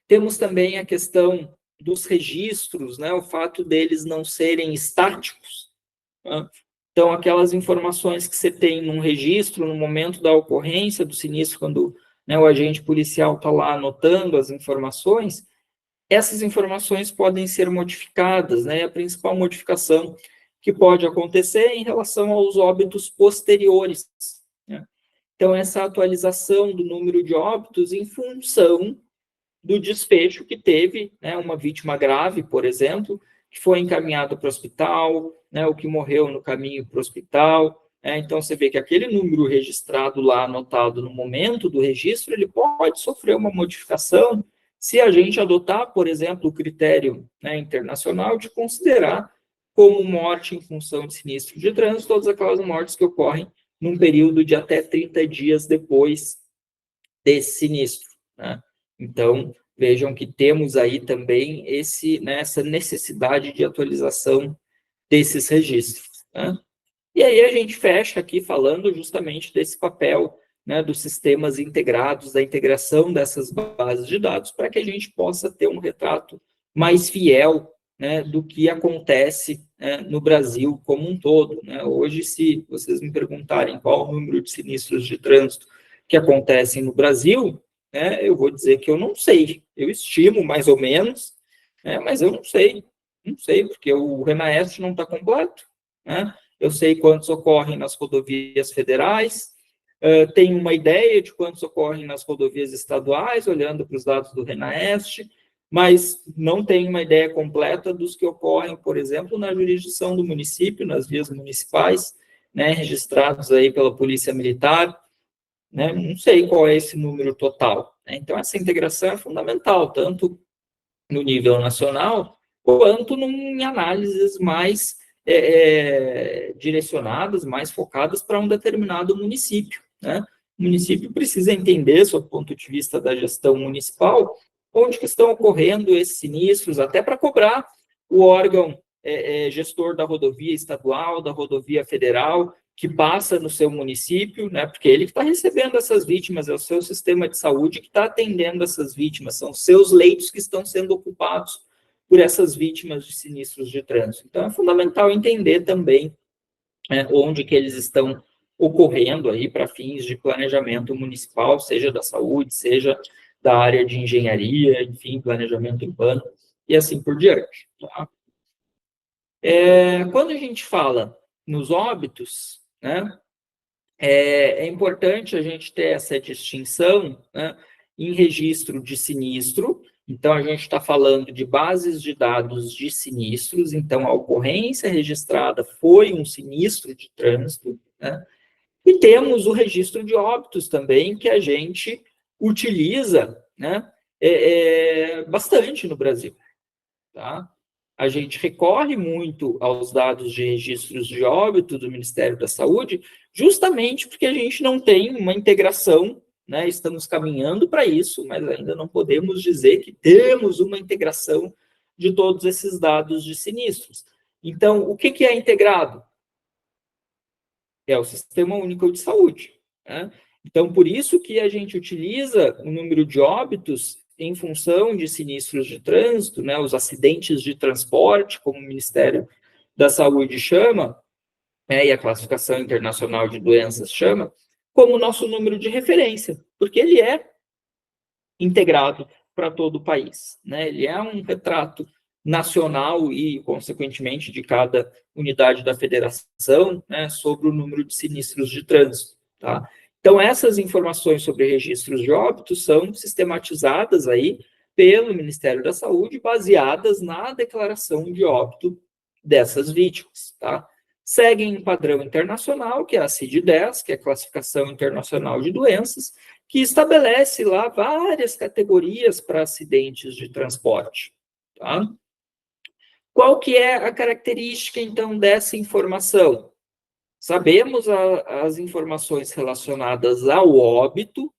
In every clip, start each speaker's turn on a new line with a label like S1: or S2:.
S1: Temos também a questão dos registros, né? O fato deles não serem estáticos, né? Então, aquelas informações que você tem num registro no momento da ocorrência do sinistro, quando, né, o agente policial está lá anotando as informações, essas informações podem ser modificadas, né? A principal modificação que pode acontecer é em relação aos óbitos posteriores, né? Então, essa atualização do número de óbitos em função do desfecho que teve, né, uma vítima grave, por exemplo, que foi encaminhado para o hospital, né, o que morreu no caminho para o hospital. Então, você vê que aquele número registrado lá, anotado no momento do registro, ele pode sofrer uma modificação se a gente adotar, por exemplo, o critério, né, internacional de considerar como morte em função de sinistro de trânsito todas aquelas mortes que ocorrem num período de até 30 dias depois desse sinistro, né? Então, vejam que temos aí também essa necessidade de atualização desses registros, né? E aí a gente fecha aqui falando justamente desse papel, né, dos sistemas integrados, da integração dessas bases de dados, para que a gente possa ter um retrato mais fiel, né, do que acontece, né, no Brasil como um todo, né? Hoje, se vocês me perguntarem qual o número de sinistros de trânsito que acontecem no Brasil, né, eu vou dizer que eu não sei. Eu estimo mais ou menos, né, mas eu não sei. Não sei, porque o RENAEST não está completo, né? Eu sei quantos ocorrem nas rodovias federais, tenho uma ideia de quantos ocorrem nas rodovias estaduais, olhando para os dados do RENAEST, mas não tenho uma ideia completa dos que ocorrem, por exemplo, na jurisdição do município, nas vias municipais, né, registrados aí pela Polícia Militar, né? Não sei qual é esse número total, né? Então, essa integração é fundamental, tanto no nível nacional, quanto em análises mais direcionadas, mais focadas para um determinado município, né? O município precisa entender, sob o ponto de vista da gestão municipal, onde que estão ocorrendo esses sinistros, até para cobrar o órgão gestor da rodovia estadual, da rodovia federal, que passa no seu município, né? Porque ele que está recebendo essas vítimas, é o seu sistema de saúde que está atendendo essas vítimas, são seus leitos que estão sendo ocupados por essas vítimas de sinistros de trânsito. Então, é fundamental entender também, né, onde que eles estão ocorrendo aí para fins de planejamento municipal, seja da saúde, seja da área de engenharia, enfim, planejamento urbano, e assim por diante, tá? Quando a gente fala nos óbitos, né, é importante a gente ter essa distinção, né, em registro de sinistro. Então, a gente está falando de bases de dados de sinistros. Então, a ocorrência registrada foi um sinistro de trânsito, né? E temos o registro de óbitos também, que a gente utiliza, né, bastante no Brasil, tá? A gente recorre muito aos dados de registros de óbito do Ministério da Saúde, justamente porque a gente não tem uma integração, né? Estamos caminhando para isso, mas ainda não podemos dizer que temos uma integração de todos esses dados de sinistros. Então, o que é integrado? É o Sistema Único de Saúde, né? Então, por isso que a gente utiliza o número de óbitos em função de sinistros de trânsito, né, os acidentes de transporte, como o Ministério da Saúde chama, né, e a Classificação Internacional de Doenças chama, como nosso número de referência, porque ele é integrado para todo o país, né? Ele é um retrato nacional e, consequentemente, de cada unidade da federação, né, sobre o número de sinistros de trânsito, tá? Então, essas informações sobre registros de óbitos são sistematizadas aí pelo Ministério da Saúde, baseadas na declaração de óbito dessas vítimas, tá? Seguem um padrão internacional, que é a CID-10, que é a Classificação Internacional de Doenças, que estabelece lá várias categorias para acidentes de transporte, tá? Qual que é a característica, então, dessa informação? Sabemos as informações relacionadas ao óbito,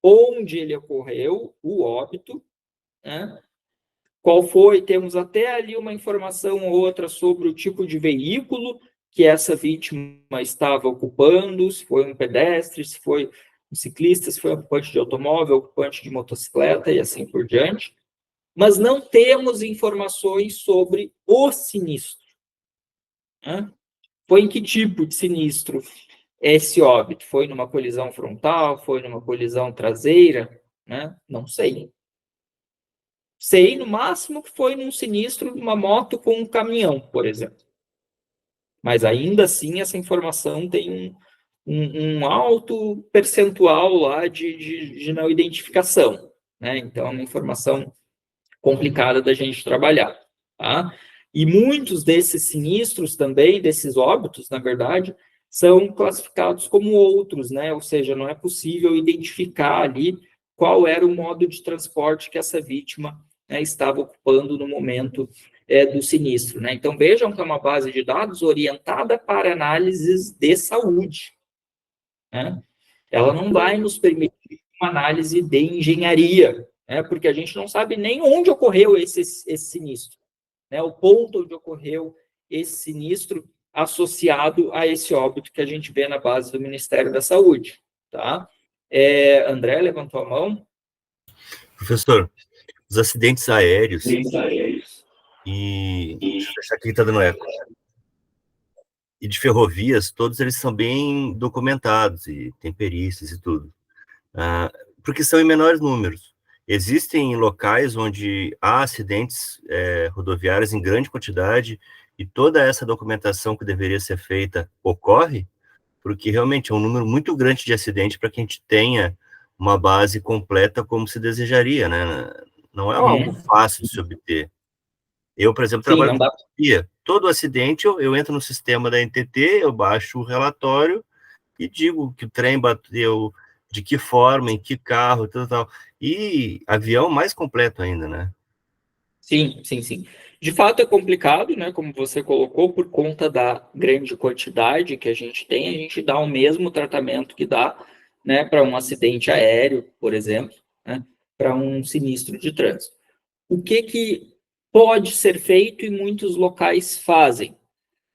S1: onde ele ocorreu, o óbito, né? Qual foi, temos até ali uma informação ou outra sobre o tipo de veículo que essa vítima estava ocupando, se foi um pedestre, se foi ciclista, se foi ocupante de automóvel, ocupante de motocicleta e assim por diante, mas não temos informações sobre o sinistro. Né? Foi em que tipo de sinistro esse óbito? Foi numa colisão frontal? Foi numa colisão traseira? Né? Não sei. Sei, no máximo, que foi num sinistro de uma moto com um caminhão, por exemplo. Mas ainda assim, essa informação tem um alto percentual lá de não identificação. Né? Então, é uma informação complicada da gente trabalhar. Tá? E muitos desses sinistros também, desses óbitos, na verdade, são classificados como outros, né? Ou seja, não é possível identificar ali qual era o modo de transporte que essa vítima, né, estava ocupando no momento do sinistro, né? Então, vejam que é uma base de dados orientada para análises de saúde, né? Ela não vai nos permitir uma análise de engenharia, né? Porque a gente não sabe nem onde ocorreu esse sinistro, né? O ponto onde ocorreu esse sinistro associado a esse óbito que a gente vê na base do Ministério da Saúde, tá? André levantou a mão.
S2: Professor, os acidentes aéreos
S1: e
S2: deixa eu fechar aqui que está dando eco, e de ferrovias, todos eles são bem documentados e tem perícias e tudo, porque são em menores números. Existem locais onde há acidentes rodoviários em grande quantidade e toda essa documentação que deveria ser feita ocorre, porque realmente é um número muito grande de acidentes para que a gente tenha uma base completa como se desejaria, né? Não é algo fácil de se obter. Eu, por exemplo, trabalho com ferrovia. Todo acidente, eu entro no sistema da NTT, eu baixo o relatório e digo que o trem bateu, de que forma, em que carro, tal. E avião mais completo ainda, né?
S1: Sim, sim, sim. De fato é complicado, né? Como você colocou, por conta da grande quantidade que a gente tem, a gente dá o mesmo tratamento que dá, né, para um acidente aéreo, por exemplo, né, para um sinistro de trânsito. O que pode ser feito e muitos locais fazem?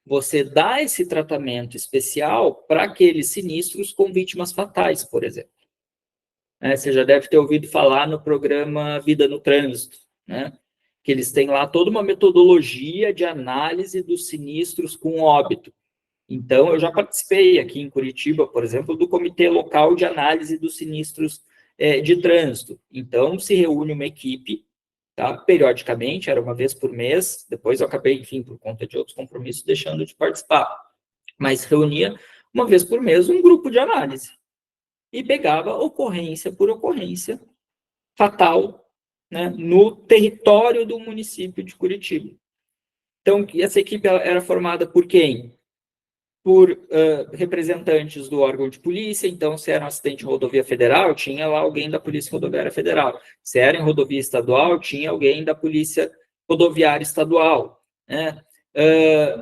S1: Você dá esse tratamento especial para aqueles sinistros com vítimas fatais, por exemplo. Você já deve ter ouvido falar no programa Vida no Trânsito, né? Que eles têm lá toda uma metodologia de análise dos sinistros com óbito. Então, eu já participei aqui em Curitiba, por exemplo, do Comitê Local de Análise dos Sinistros de Trânsito. Então, se reúne uma equipe, tá? Periodicamente, era uma vez por mês, depois eu acabei, enfim, por conta de outros compromissos, deixando de participar. Mas reunia uma vez por mês um grupo de análise e pegava ocorrência por ocorrência fatal, né, no território do município de Curitiba. Então, essa equipe era formada por quem? Por representantes do órgão de polícia. Então, se era um acidente em rodovia federal, tinha lá alguém da Polícia Rodoviária Federal. Se era em rodovia estadual, tinha alguém da Polícia Rodoviária Estadual, né?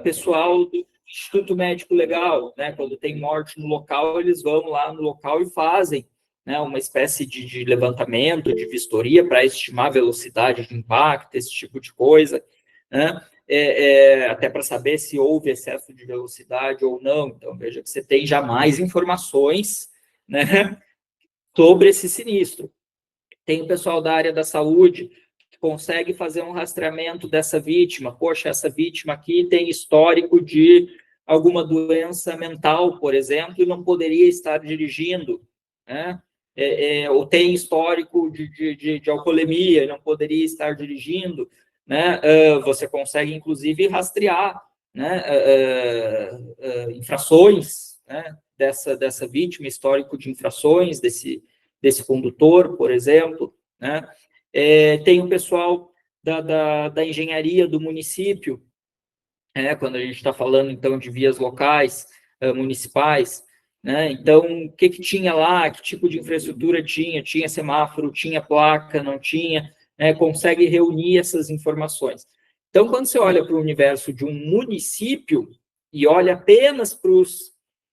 S1: Pessoal do Instituto Médico Legal, né? Quando tem morte no local, eles vão lá no local e fazem, né, uma espécie de levantamento, de vistoria para estimar a velocidade de impacto, esse tipo de coisa, né? Até para saber se houve excesso de velocidade ou não. Então, veja que você tem já mais informações, né, sobre esse sinistro. Tem o pessoal da área da saúde que consegue fazer um rastreamento dessa vítima. Poxa, essa vítima aqui tem histórico de alguma doença mental, por exemplo, e não poderia estar dirigindo, né? Ou tem histórico de alcoolemia e não poderia estar dirigindo, né? Você consegue, inclusive, rastrear, né, infrações, né, dessa vítima, histórico de infrações desse condutor, por exemplo, né? Tem o pessoal da engenharia do município, quando a gente está falando, então, de vias locais, municipais, né? Então, o que tinha lá, que tipo de infraestrutura tinha? Tinha semáforo, tinha placa, não tinha, né? Consegue reunir essas informações. Então, quando você olha para o universo de um município e olha apenas para os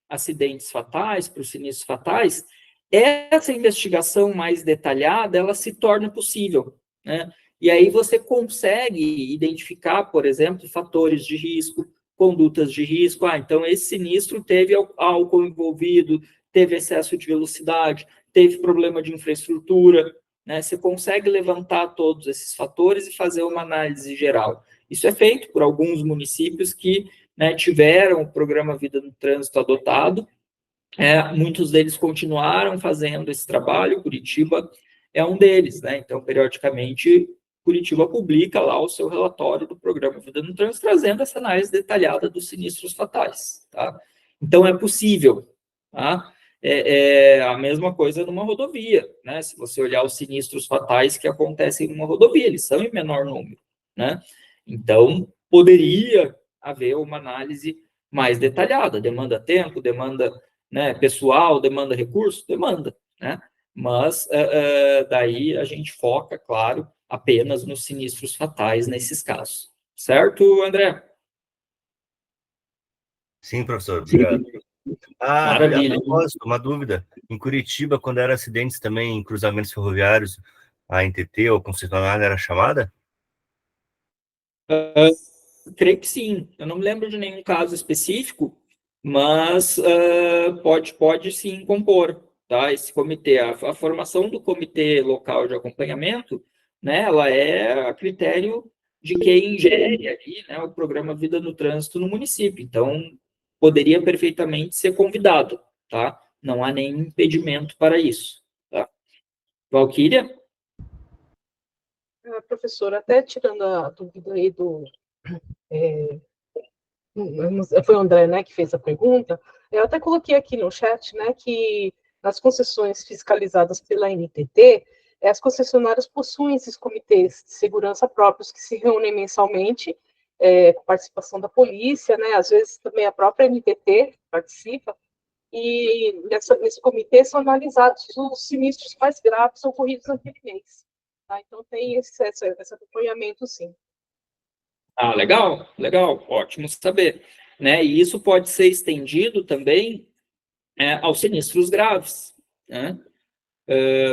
S1: acidentes fatais, para os sinistros fatais, essa investigação mais detalhada, ela se torna possível, né? E aí você consegue identificar, por exemplo, fatores de risco, condutas de risco. Então esse sinistro teve álcool envolvido, teve excesso de velocidade, teve problema de infraestrutura, né? Você consegue levantar todos esses fatores e fazer uma análise geral. Isso é feito por alguns municípios que, né, tiveram o programa Vida no Trânsito adotado. Muitos deles continuaram fazendo esse trabalho, Curitiba é um deles, né? Então, periodicamente, Curitiba publica lá o seu relatório do programa Vida no Trânsito, trazendo essa análise detalhada dos sinistros fatais, tá? Então, é possível, tá? É a mesma coisa numa rodovia, né? Se você olhar os sinistros fatais que acontecem numa rodovia, eles são em menor número, né? Então, poderia haver uma análise mais detalhada, demanda tempo, demanda, né, pessoal, demanda recurso, demanda, né? Mas daí a gente foca, claro, apenas nos sinistros fatais nesses casos. Certo, André?
S2: Sim, professor, obrigado. A
S1: Maravilha.
S2: propósito, uma dúvida. Em Curitiba, quando eram acidentes também em cruzamentos ferroviários, a NTT ou concessionária era chamada?
S1: Creio que sim. Eu não me lembro de nenhum caso específico, mas pode sim compor, tá? Esse comitê. A formação do comitê local de acompanhamento, né, ela é a critério de quem gere ali, né, o programa Vida no Trânsito no município. Então, poderia perfeitamente ser convidado, tá? Não há nenhum impedimento para isso, tá? Valquíria?
S3: Professor, até tirando a dúvida aí foi o André, né, que fez a pergunta, eu até coloquei aqui no chat, né, que nas concessões fiscalizadas pela NTT, as concessionárias possuem esses comitês de segurança próprios que se reúnem mensalmente, com participação da polícia, né, às vezes também a própria NTT participa, e nesse comitê são analisados os sinistros mais graves ocorridos naquele mês. Tá? Então, tem esse acompanhamento, sim.
S1: Ah, legal, legal, ótimo saber. Né? E isso pode ser estendido também aos sinistros graves, né?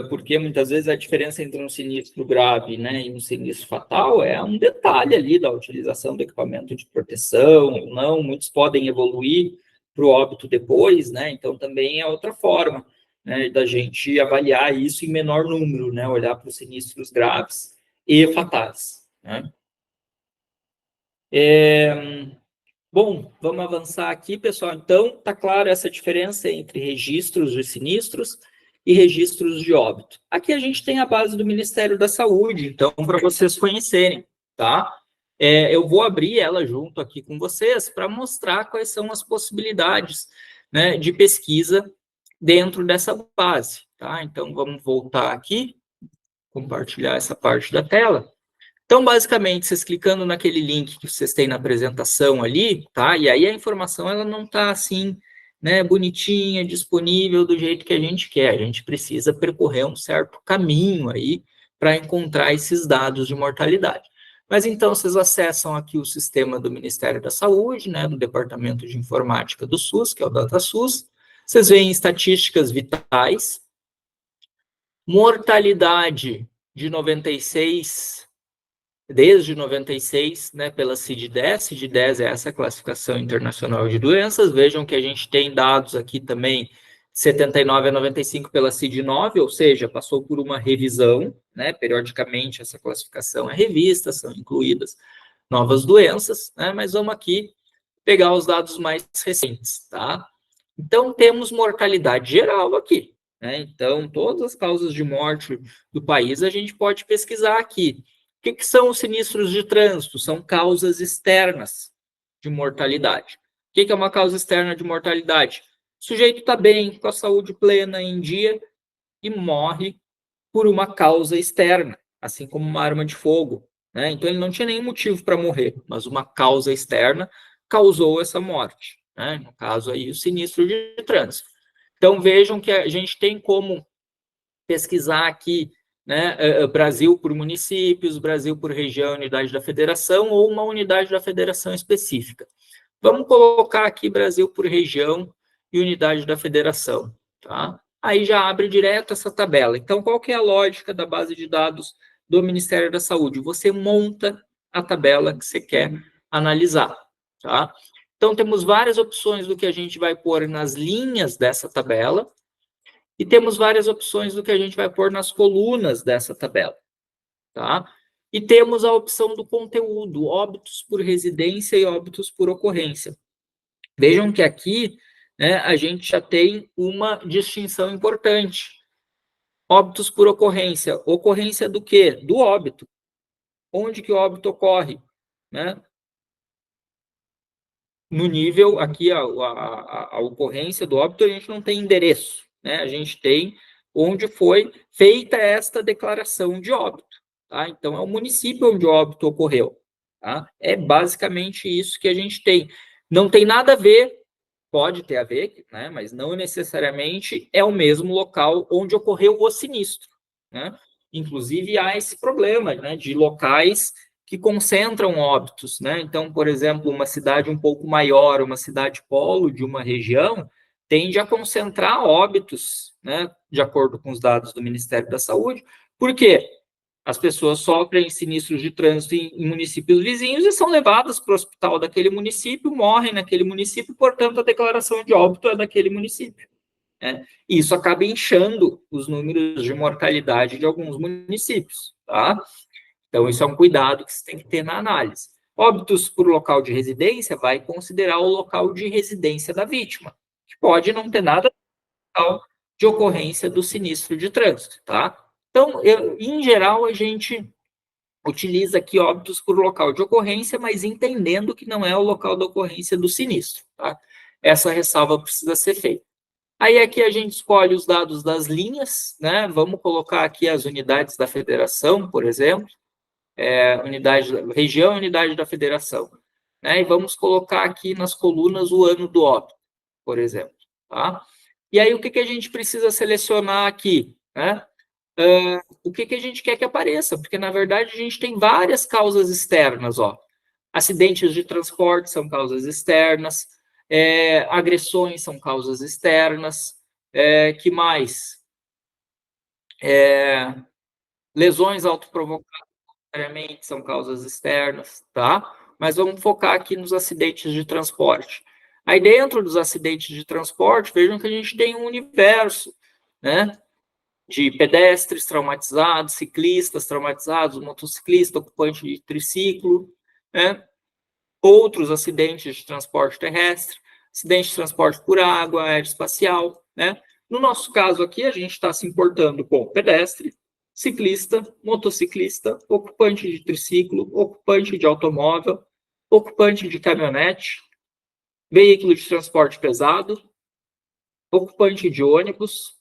S1: Porque muitas vezes a diferença entre um sinistro grave, né, e um sinistro fatal é um detalhe ali da utilização do equipamento de proteção ou não. Muitos podem evoluir para o óbito depois, né? Então também é outra forma, né, da gente avaliar isso em menor número, né? Olhar para os sinistros graves e fatais, né? Bom, vamos avançar aqui, pessoal. Então, está claro essa diferença entre registros de sinistros e registros de óbito. Aqui a gente tem a base do Ministério da Saúde, então, para vocês conhecerem, tá? Eu vou abrir ela junto aqui com vocês para mostrar quais são as possibilidades, né, de pesquisa dentro dessa base, tá? Então, vamos voltar aqui, compartilhar essa parte da tela. Então, basicamente, vocês clicando naquele link que vocês têm na apresentação ali, tá? E aí a informação, ela não está assim, né, bonitinha, disponível do jeito que a gente quer. A gente precisa percorrer um certo caminho aí para encontrar esses dados de mortalidade. Mas então, vocês acessam aqui o sistema do Ministério da Saúde, né, do Departamento de Informática do SUS, que é o DataSUS. Vocês veem estatísticas vitais, mortalidade de 96, desde 96, né, pela CID-10. CID-10 é essa classificação internacional de doenças. Vejam que a gente tem dados aqui também de 79 a 95 pela CID-9, ou seja, passou por uma revisão, né, periodicamente essa classificação é revista, são incluídas novas doenças, né, mas vamos aqui pegar os dados mais recentes, tá? Então, temos mortalidade geral aqui, né? Então, todas as causas de morte do país a gente pode pesquisar aqui. O que são os sinistros de trânsito? São causas externas de mortalidade. O que é uma causa externa de mortalidade? O sujeito está bem, com a saúde plena, em dia, e morre por uma causa externa, assim como uma arma de fogo, né? Então, ele não tinha nenhum motivo para morrer, mas uma causa externa causou essa morte, né? No caso aí, o sinistro de trânsito. Então, vejam que a gente tem como pesquisar aqui, né, Brasil por municípios, Brasil por região, unidade da federação ou uma unidade da federação específica. Vamos colocar aqui Brasil por região e unidade da federação, tá? Aí já abre direto essa tabela. Então, qual que é a lógica da base de dados do Ministério da Saúde? Você monta a tabela que você quer analisar, tá? Então, temos várias opções do que a gente vai pôr nas linhas dessa tabela, e temos várias opções do que a gente vai pôr nas colunas dessa tabela, tá? E temos a opção do conteúdo, óbitos por residência e óbitos por ocorrência. Vejam que aqui, né, a gente já tem uma distinção importante. Óbitos por ocorrência. Ocorrência do quê? Do óbito. Onde que o óbito ocorre? Né? No nível, aqui, a ocorrência do óbito, a gente não tem endereço. Né? A gente tem onde foi feita esta declaração de óbito. Tá? Então, é o município onde o óbito ocorreu. Tá? É basicamente isso que a gente tem. Não tem nada a ver, pode ter a ver, né? Mas não necessariamente é o mesmo local onde ocorreu o sinistro. Né? Inclusive, há esse problema, né, de locais que concentram óbitos, né? Então, por exemplo, uma cidade um pouco maior, uma cidade polo de uma região, tende a concentrar óbitos, né, de acordo com os dados do Ministério da Saúde. Por quê? As pessoas sofrem sinistros de trânsito em municípios vizinhos e são levadas para o hospital daquele município, morrem naquele município, portanto, a declaração de óbito é daquele município. Né? E isso acaba inchando os números de mortalidade de alguns municípios, tá? Então, isso é um cuidado que você tem que ter na análise. Óbitos por local de residência vai considerar o local de residência da vítima, que pode não ter nada de ocorrência do sinistro de trânsito, tá? Então, em geral, a gente utiliza aqui óbitos por local de ocorrência, mas entendendo que não é o local da ocorrência do sinistro, tá? Essa ressalva precisa ser feita. Aí aqui a gente escolhe os dados das linhas, né? Vamos colocar aqui as unidades da federação, por exemplo, região, unidade da federação, né? E vamos colocar aqui nas colunas o ano do óbito, por exemplo, tá? E aí o que a gente precisa selecionar aqui, né? O que a gente quer que apareça, porque na verdade a gente tem várias causas externas, ó. Acidentes de transporte são causas externas, agressões são causas externas, que mais? Lesões autoprovocadas são causas externas, tá? Mas vamos focar aqui nos acidentes de transporte. Aí dentro dos acidentes de transporte, vejam que a gente tem um universo, né? De pedestres traumatizados, ciclistas traumatizados, motociclista, ocupante de triciclo, né? Outros acidentes de transporte terrestre, acidente de transporte por água, aeroespacial, né? No nosso caso aqui, a gente está se importando com pedestre, ciclista, motociclista, ocupante de triciclo, ocupante de automóvel, ocupante de caminhonete, veículo de transporte pesado, ocupante de ônibus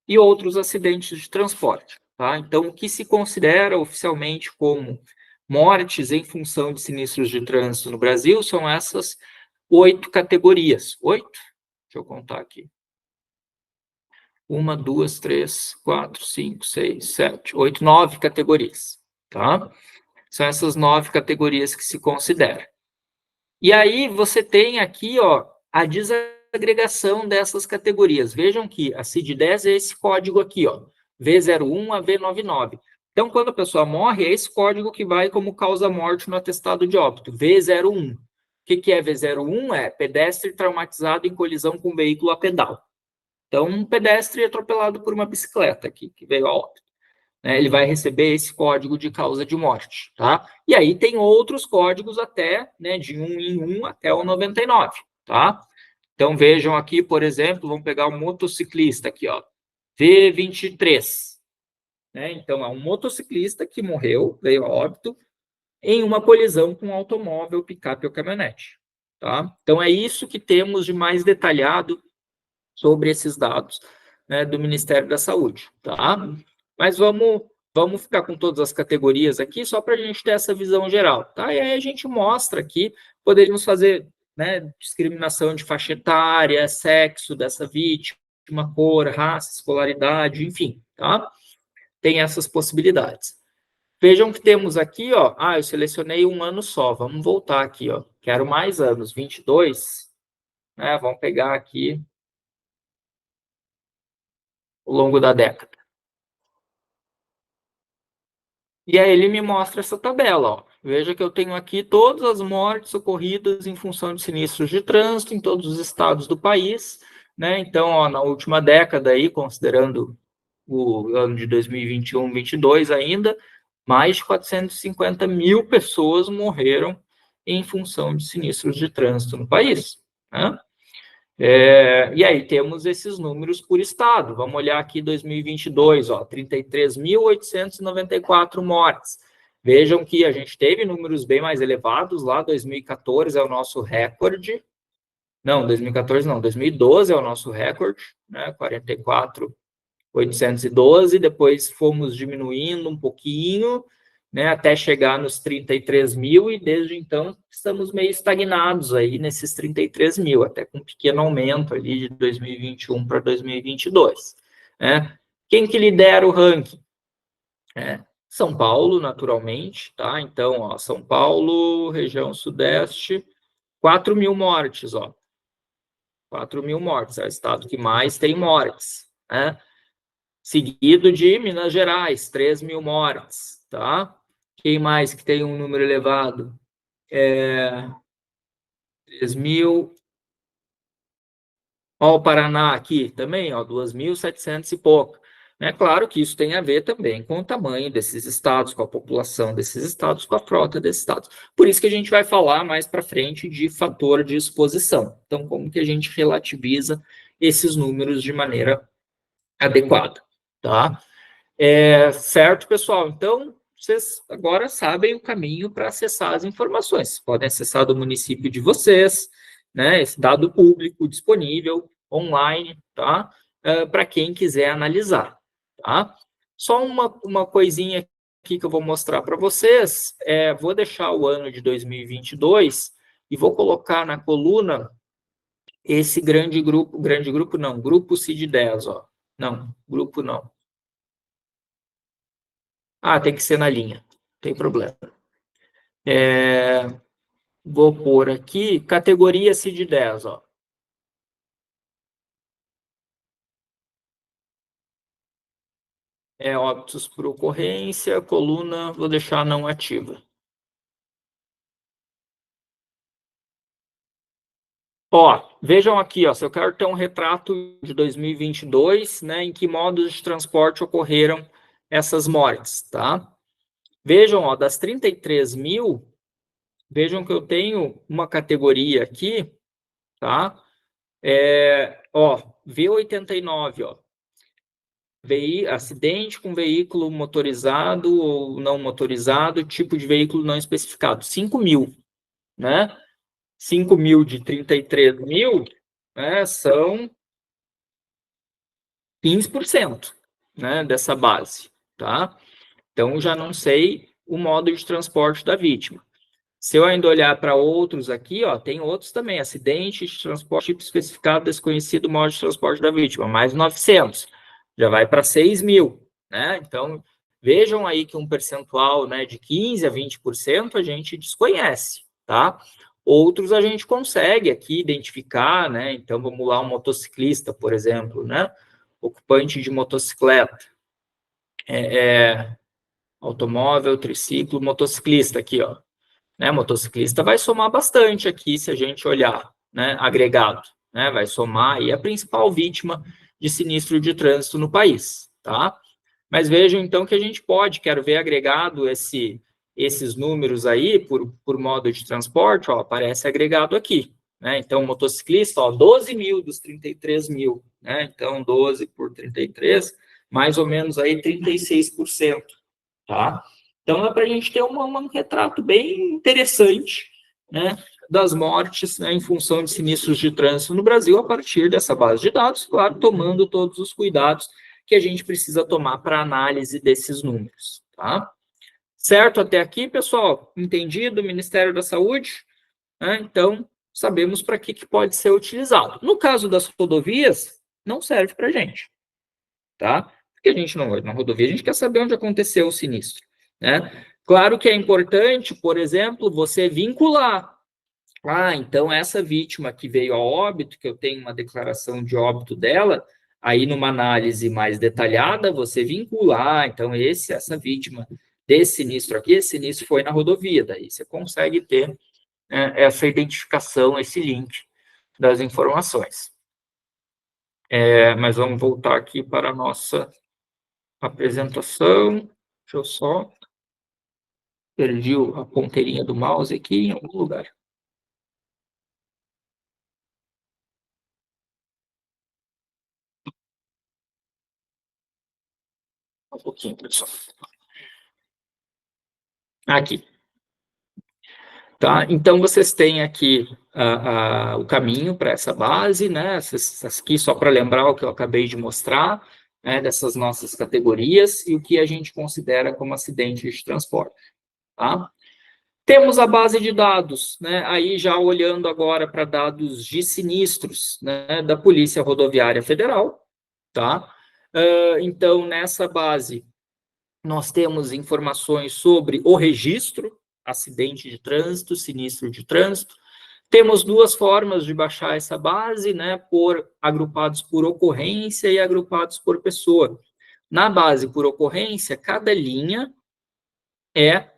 S1: e outros acidentes de transporte. Tá? Então, o que se considera oficialmente como mortes em função de sinistros de trânsito no Brasil são essas 8 categorias. 8? Deixa eu contar aqui. 1, 2, 3, 4, 5, 6, 7, 8, 9 categorias. Tá? São essas 9 categorias que se consideram. E aí você tem aqui, ó, a desagregação dessas categorias. Vejam que a CID-10 é esse código aqui, ó, V01 a V99. Então, quando a pessoa morre, é esse código que vai como causa-morte no atestado de óbito, V01. O que é V01? É pedestre traumatizado em colisão com veículo a pedal. Então, um pedestre atropelado por uma bicicleta aqui, que veio a óbito. Ele vai receber esse código de causa de morte, tá? E aí tem outros códigos até, né, de 1 em 1 até o 99, tá? Então, vejam aqui, por exemplo, vamos pegar um motociclista aqui, ó, V23, né? Então, é um motociclista que morreu, veio a óbito, em uma colisão com um automóvel, picape ou caminhonete, tá? Então, é isso que temos de mais detalhado sobre esses dados, né, do Ministério da Saúde, tá? Mas vamos ficar com todas as categorias aqui, só para a gente ter essa visão geral, tá? E aí a gente mostra aqui, poderíamos fazer, né, discriminação de faixa etária, sexo dessa vítima, cor, raça, escolaridade, enfim, tá? Tem essas possibilidades. Vejam que temos aqui, ó, eu selecionei um ano só, vamos voltar aqui, ó, quero mais anos, 22, né, vamos pegar aqui ao longo da década. E aí ele me mostra essa tabela, ó. Veja que eu tenho aqui todas as mortes ocorridas em função de sinistros de trânsito em todos os estados do país, né? Então, ó, na última década aí, considerando o ano de 2021, 2022 ainda, mais de 450 mil pessoas morreram em função de sinistros de trânsito no país, né? E aí temos esses números por estado. Vamos olhar aqui 2022, ó, 33.894 mortes. Vejam que a gente teve números bem mais elevados lá, 2014 é o nosso recorde. Não, 2014 não, 2012 é o nosso recorde, né, 44.812, depois fomos diminuindo um pouquinho, né, até chegar nos 33 mil, e desde então estamos meio estagnados aí nesses 33 mil, até com um pequeno aumento ali de 2021 para 2022. Né? Quem que lidera o ranking? São Paulo, naturalmente, tá? Então, ó, São Paulo, região sudeste, 4 mil mortes, ó. 4 mil mortes, é o estado que mais tem mortes, né? Seguido de Minas Gerais, 3 mil mortes, tá? Quem mais que tem um número elevado? 3 mil. Ó, o Paraná aqui também, ó, 2.700 e pouco. É claro que isso tem a ver também com o tamanho desses estados, com a população desses estados, com a frota desses estados. Por isso que a gente vai falar mais para frente de fator de exposição. Então, como que a gente relativiza esses números de maneira adequada, tá? Certo, pessoal? Então, vocês agora sabem o caminho para acessar as informações. Podem acessar do município de vocês, né? Esse dado público disponível online, tá? Para quem quiser analisar, tá? Só uma coisinha aqui que eu vou mostrar para vocês. Vou deixar o ano de 2022 e vou colocar na coluna esse grupo não, grupo CID-10, ó. Não, grupo não. Tem que ser na linha, não tem problema. Vou pôr aqui, categoria CID-10, ó. Óbitos por ocorrência, coluna, vou deixar não ativa. Ó, vejam aqui, ó, se eu quero ter um retrato de 2022, né, em que modos de transporte ocorreram essas mortes, tá? Vejam, ó, das 33 mil, vejam que eu tenho uma categoria aqui, tá? V89, ó. Acidente com veículo motorizado ou não motorizado, tipo de veículo não especificado, 5 mil, né? 5 mil de 33 mil, né, são 15%, né, dessa base, tá? Então, já não sei o modo de transporte da vítima. Se eu ainda olhar para outros aqui, ó, tem outros também, acidente de transporte tipo especificado, desconhecido modo de transporte da vítima, mais 900, já vai para 6 mil, né? Então, vejam aí que um percentual, né, de 15% a 20% a gente desconhece, tá? Outros a gente consegue aqui identificar, né? Então, vamos lá, um motociclista, por exemplo, né? Ocupante de motocicleta, automóvel, triciclo, motociclista aqui, ó. Né, motociclista vai somar bastante aqui, se a gente olhar, né, agregado, né, vai somar aí a principal vítima de sinistro de trânsito no país, tá? Mas vejam, então, que a gente pode, quero ver agregado esses números aí por modo de transporte, ó, aparece agregado aqui, né? Então, motociclista, ó, 12 mil dos 33 mil, né? Então, 12 por 33, mais ou menos aí 36%, tá? Então, é para a gente ter um retrato bem interessante, né, das mortes, né, em função de sinistros de trânsito no Brasil, a partir dessa base de dados, claro, tomando todos os cuidados que a gente precisa tomar para análise desses números, tá? Certo até aqui, pessoal? Entendido o Ministério da Saúde? Então, sabemos para que pode ser utilizado. No caso das rodovias, não serve para a gente, tá? Porque a gente não vai na rodovia, a gente quer saber onde aconteceu o sinistro, né? Claro que é importante, por exemplo, você vincular. Então essa vítima que veio a óbito, que eu tenho uma declaração de óbito dela, aí numa análise mais detalhada, você vincular, então essa vítima desse sinistro aqui, esse sinistro foi na rodovia, daí você consegue ter essa identificação, esse link das informações. Mas vamos voltar aqui para a nossa apresentação. Deixa eu só... Perdi a ponteirinha do mouse aqui em algum lugar. Um pouquinho, pessoal. Aqui. Tá? Então, vocês têm aqui o caminho para essa base, né? Aqui, só para lembrar o que eu acabei de mostrar, né? Dessas nossas categorias e o que a gente considera como acidente de transporte. Tá? Temos a base de dados, né? Aí já olhando agora para dados de sinistros, né? Da Polícia Rodoviária Federal. Tá? Então, nessa base, nós temos informações sobre o registro, acidente de trânsito, sinistro de trânsito. Temos duas formas de baixar essa base, né, agrupados por ocorrência e agrupados por pessoa. Na base por ocorrência, cada linha é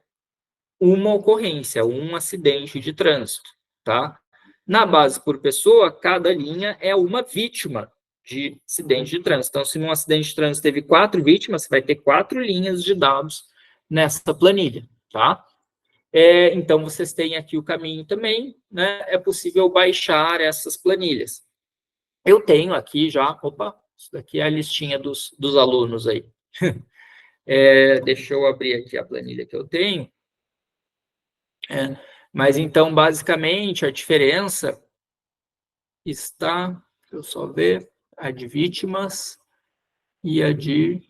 S1: uma ocorrência, um acidente de trânsito, tá? Na base por pessoa, cada linha é uma vítima de acidente de trânsito. Então, se num acidente de trânsito teve 4 vítimas, você vai ter 4 linhas de dados nessa planilha, tá? Então, vocês têm aqui o caminho também, né? É possível baixar essas planilhas. Eu tenho aqui já... Opa, isso daqui é a listinha dos alunos aí. Deixa eu abrir aqui a planilha que eu tenho. Mas, então, basicamente, a diferença está... Deixa eu só ver... A de vítimas e a de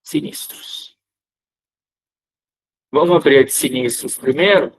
S1: sinistros. Vamos abrir a de sinistros primeiro.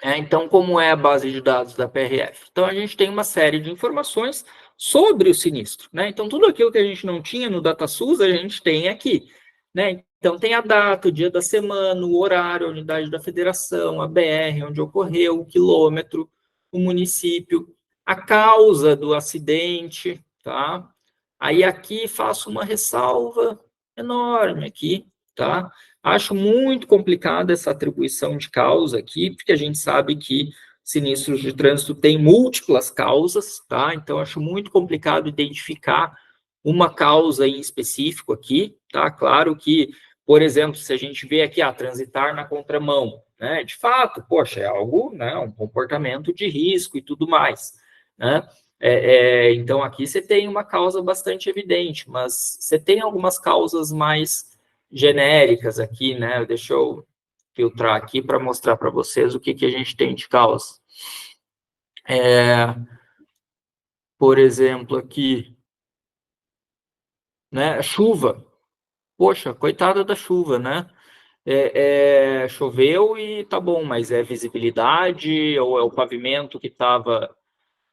S1: Então, como é a base de dados da PRF? Então, a gente tem uma série de informações sobre o sinistro, né? Então, tudo aquilo que a gente não tinha no DataSUS, a gente tem aqui, né? Então, tem a data, o dia da semana, o horário, a unidade da federação, a BR, onde ocorreu, o quilômetro, o município, a causa do acidente, tá? Aí, aqui, faço uma ressalva enorme aqui, tá? Acho muito complicada essa atribuição de causa aqui, porque a gente sabe que sinistros de trânsito têm múltiplas causas, tá? Então, acho muito complicado identificar uma causa em específico aqui, tá? Claro que, por exemplo, se a gente vê aqui, transitar na contramão, né? De fato, poxa, é algo, né? Um comportamento de risco e tudo mais, né? Então, aqui você tem uma causa bastante evidente, mas você tem algumas causas mais genéricas aqui, né? Deixa eu filtrar aqui para mostrar para vocês o que a gente tem de causa. Por exemplo, aqui, né? Chuva. Poxa, coitada da chuva, né? Choveu e tá bom, mas é visibilidade ou é o pavimento que estava,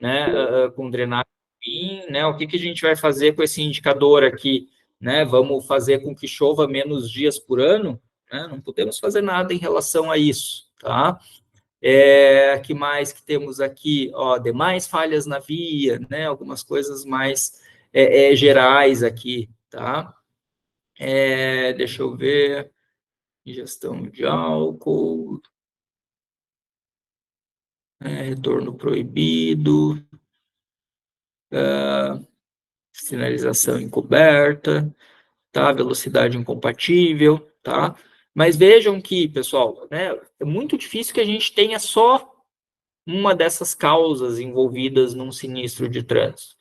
S1: né, com drenagem ruim, né? O que a gente vai fazer com esse indicador aqui? Né? Vamos fazer com que chova menos dias por ano? Né? Não podemos fazer nada em relação a isso, tá? Que mais que temos aqui? Demais falhas na via, né? Algumas coisas mais gerais aqui, tá? Deixa eu ver. Ingestão de álcool. Retorno proibido. Sinalização encoberta. Tá? Velocidade incompatível, tá? Mas vejam que, pessoal, né, é muito difícil que a gente tenha só uma dessas causas envolvidas num sinistro de trânsito,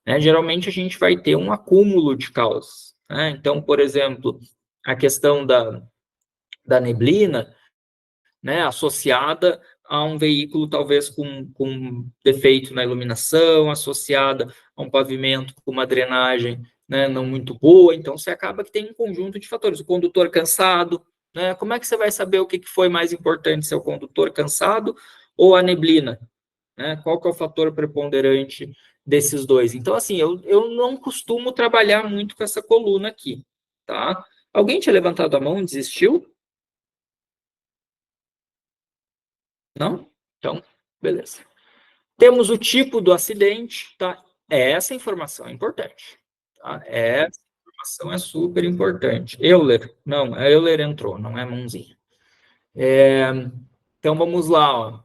S1: né? Geralmente a gente vai ter um acúmulo de causas, né? Então, por exemplo, a questão da neblina, né, associada a um veículo talvez com defeito na iluminação, associada a um pavimento com uma drenagem, né, não muito boa, então você acaba que tem um conjunto de fatores. O condutor cansado, né, como é que você vai saber o que foi mais importante, se é o condutor cansado ou a neblina? Né? Qual que é o fator preponderante desses dois? Então, assim, eu não costumo trabalhar muito com essa coluna aqui, tá? Alguém tinha levantado a mão e desistiu? Não? Então, beleza. Temos o tipo do acidente, tá? Essa informação é importante. Tá? informação é super importante. Euler, não, a Euler entrou, não é mãozinha. Então, vamos lá, ó.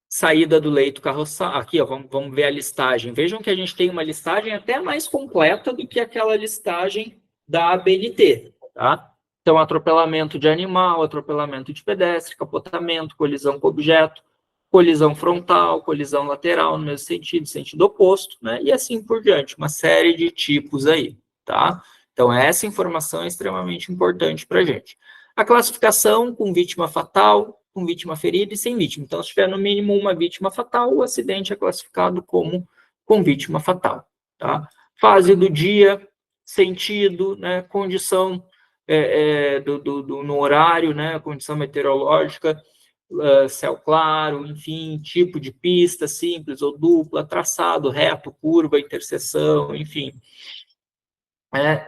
S1: Saída do leito carroçado. Aqui, ó, vamos ver a listagem. Vejam que a gente tem uma listagem até mais completa do que aquela listagem da ABNT, tá? Então, atropelamento de animal, atropelamento de pedestre, capotamento, colisão com objeto, colisão frontal, colisão lateral no mesmo sentido, sentido oposto, né? E assim por diante, uma série de tipos aí, tá? Então, essa informação é extremamente importante para a gente. A classificação com vítima fatal, com vítima ferida e sem vítima. Então, se tiver no mínimo uma vítima fatal, o acidente é classificado como com vítima fatal, tá? Fase do dia, sentido, né? Condição no horário, né? Condição meteorológica, céu claro, enfim, tipo de pista, simples ou dupla, traçado, reto, curva, interseção, enfim.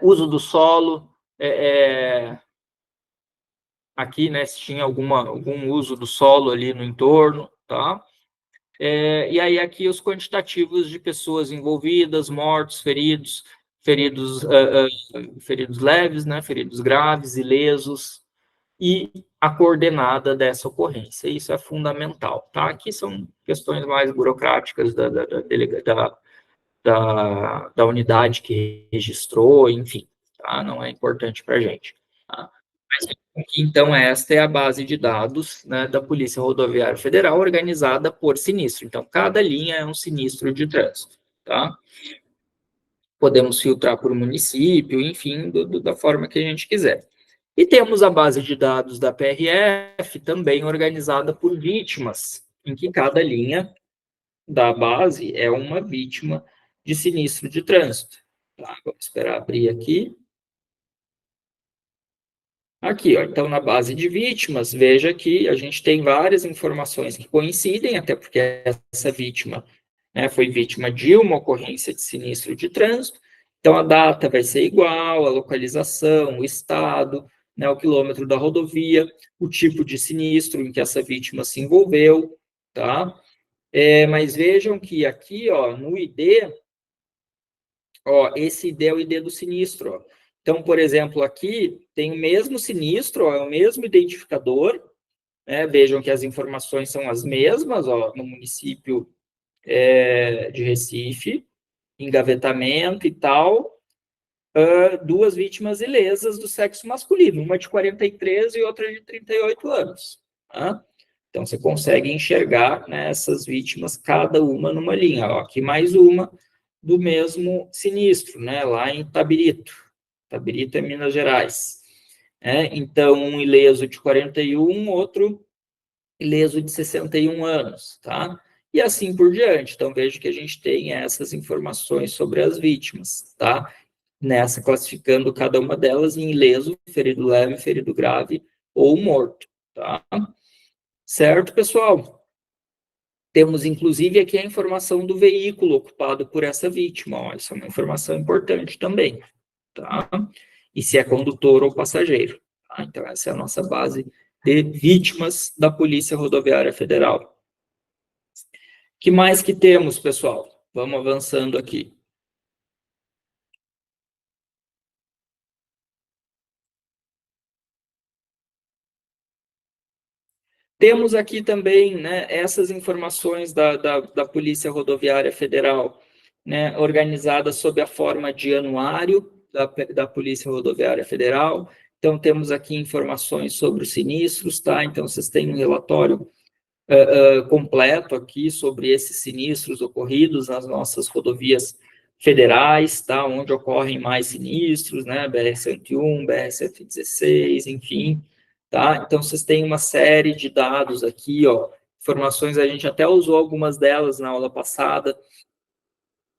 S1: Uso do solo, aqui, né, se tinha algum uso do solo ali no entorno, tá? E aí aqui os quantitativos de pessoas envolvidas, mortos, feridos leves, né, feridos graves, ilesos, e a coordenada dessa ocorrência. Isso é fundamental, tá? Aqui são questões mais burocráticas da unidade que registrou, enfim, tá? Não é importante para a gente, tá? Então, esta é a base de dados, né, da Polícia Rodoviária Federal, organizada por sinistro. Então, cada linha é um sinistro de trânsito, tá? Podemos filtrar por município, enfim, da forma que a gente quiser. E temos a base de dados da PRF, também organizada por vítimas, em que cada linha da base é uma vítima de sinistro de trânsito. Tá? Vamos esperar abrir aqui. Aqui, ó, então, na base de vítimas, veja que a gente tem várias informações que coincidem, até porque essa vítima, né, foi vítima de uma ocorrência de sinistro de trânsito, então a data vai ser igual, a localização, o estado, né, o quilômetro da rodovia, o tipo de sinistro em que essa vítima se envolveu, tá? Mas vejam que aqui, ó, no ID, ó, esse ID é o ID do sinistro, ó. Então, por exemplo, aqui tem o mesmo sinistro, ó, é o mesmo identificador, né? Vejam que as informações são as mesmas, ó, no município de Recife, engavetamento e tal, duas vítimas ilesas do sexo masculino, uma de 43 e outra de 38 anos. Tá? Então, você consegue enxergar, né, essas vítimas, cada uma numa linha. Ó, aqui mais uma do mesmo sinistro, né, lá em Tabirito. Tabirito é Minas Gerais. Então, um ileso de 41, outro ileso de 61 anos, tá? E assim por diante. Então, vejo que a gente tem essas informações sobre as vítimas, tá? Nessa, classificando cada uma delas em ileso, ferido leve, ferido grave ou morto, tá? Certo, pessoal? Temos, inclusive, aqui a informação do veículo ocupado por essa vítima, ó, isso é uma informação importante também, tá? E se é condutor ou passageiro, tá? Então, essa é a nossa base de vítimas da Polícia Rodoviária Federal. Que mais que temos, pessoal? Vamos avançando aqui. Temos aqui também, né, essas informações da Polícia Rodoviária Federal, né, organizadas sob a forma de anuário da Polícia Rodoviária Federal. Então, temos aqui informações sobre os sinistros, tá? Então, vocês têm um relatório completo aqui sobre esses sinistros ocorridos nas nossas rodovias federais, tá? Onde ocorrem mais sinistros, né? BR-101, BR-116, enfim, tá? Então, vocês têm uma série de dados aqui, ó, informações, a gente até usou algumas delas na aula passada,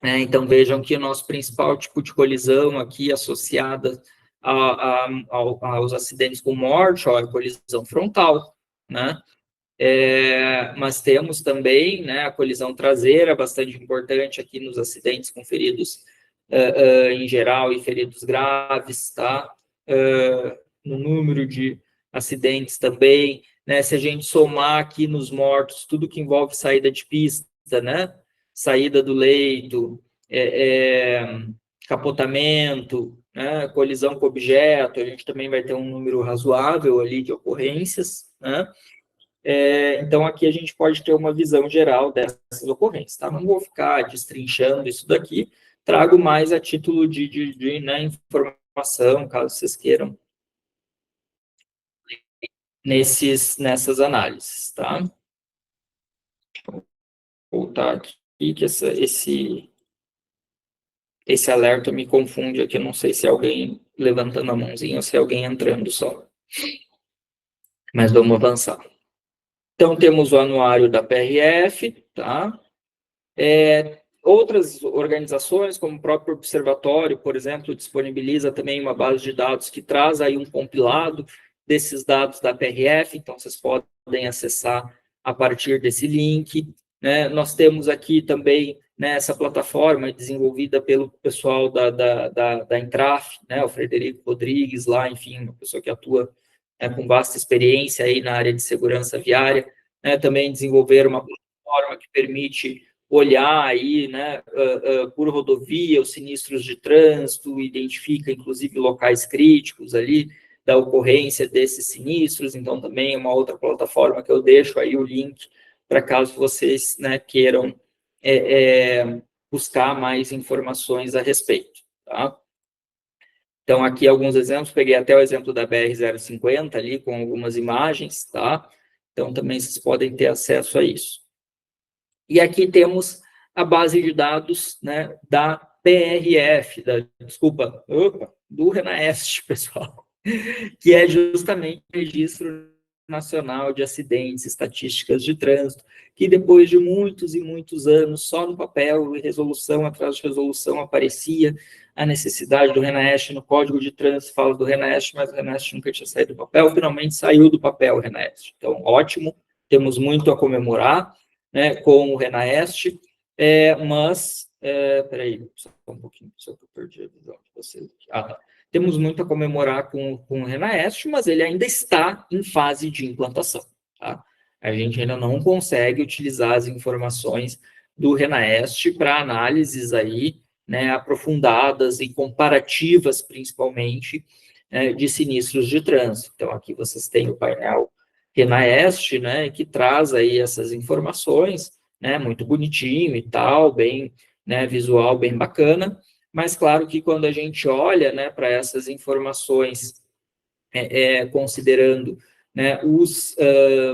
S1: né? Então, vejam que o nosso principal tipo de colisão aqui associada aos acidentes com morte, ó, é a colisão frontal, né? Mas temos também, né, a colisão traseira, bastante importante aqui nos acidentes com feridos em geral e feridos graves, tá? No número de acidentes também, né? Se a gente somar aqui nos mortos, tudo que envolve saída de pista, né? Saída do leito, capotamento, né, colisão com objeto, a gente também vai ter um número razoável ali de ocorrências, né? Então, aqui a gente pode ter uma visão geral dessas ocorrências, tá? Não vou ficar destrinchando isso daqui, trago mais a título de né, informação, caso vocês queiram, nessas análises, tá? Vou voltar aqui, que esse alerta me confunde aqui, eu não sei se é alguém levantando a mãozinha ou se é alguém entrando só. Mas vamos avançar. Então, temos o anuário da PRF, tá? Outras organizações, como o próprio Observatório, por exemplo, disponibiliza também uma base de dados que traz aí um compilado desses dados da PRF, então vocês podem acessar a partir desse link, né? Nós temos aqui também, né, essa plataforma desenvolvida pelo pessoal da Intraf, né, o Frederico Rodrigues lá, enfim, uma pessoa que atua com vasta experiência aí na área de segurança viária, né, também desenvolver uma plataforma que permite olhar aí, né, por rodovia, os sinistros de trânsito, identifica, inclusive, locais críticos ali da ocorrência desses sinistros, então também é uma outra plataforma que eu deixo aí o link para caso vocês, né, queiram buscar mais informações a respeito, tá? Então, aqui alguns exemplos, peguei até o exemplo da BR-050 ali, com algumas imagens, tá? Então, também vocês podem ter acesso a isso. E aqui temos a base de dados, né, da PRF, do RENAEST, pessoal, que é justamente o Registro Nacional de Acidentes e Estatísticas de Trânsito, que depois de muitos e muitos anos, só no papel, e resolução atrás de resolução, aparecia a necessidade do RENAEST no Código de Trânsito, fala do RENAEST, mas o RENAEST nunca tinha saído do papel, finalmente saiu do papel o RENAEST. Então, ótimo, temos muito a comemorar, né, com o RENAEST, mas, peraí, só um pouquinho, só que eu perdi a visão de vocês. Tá. Temos muito a comemorar com o RENAEST, mas ele ainda está em fase de implantação, tá? A gente ainda não consegue utilizar as informações do RENAEST para análises aí, né, aprofundadas e comparativas, principalmente, de sinistros de trânsito. Então, aqui vocês têm o painel RENAEST, né, que traz aí essas informações, né, muito bonitinho e tal, bem, né, visual bem bacana, mas claro que quando a gente olha, né, para essas informações, considerando, né, os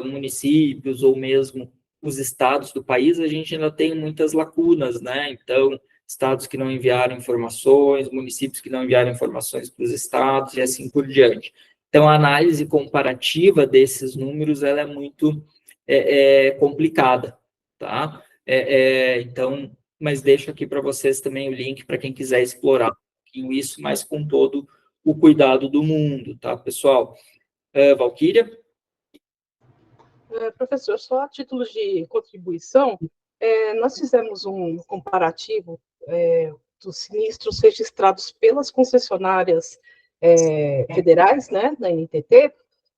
S1: municípios ou mesmo os estados do país, a gente ainda tem muitas lacunas, né, então, estados que não enviaram informações, municípios que não enviaram informações para os estados e assim por diante. Então, a análise comparativa desses números, ela é muito complicada, tá? Então, mas deixo aqui para vocês também o link para quem quiser explorar um pouquinho isso, mas com todo o cuidado do mundo, tá, pessoal? Valquíria?
S3: Professor, só a título de contribuição, nós fizemos um comparativo dos sinistros registrados pelas concessionárias federais, né, da NTT,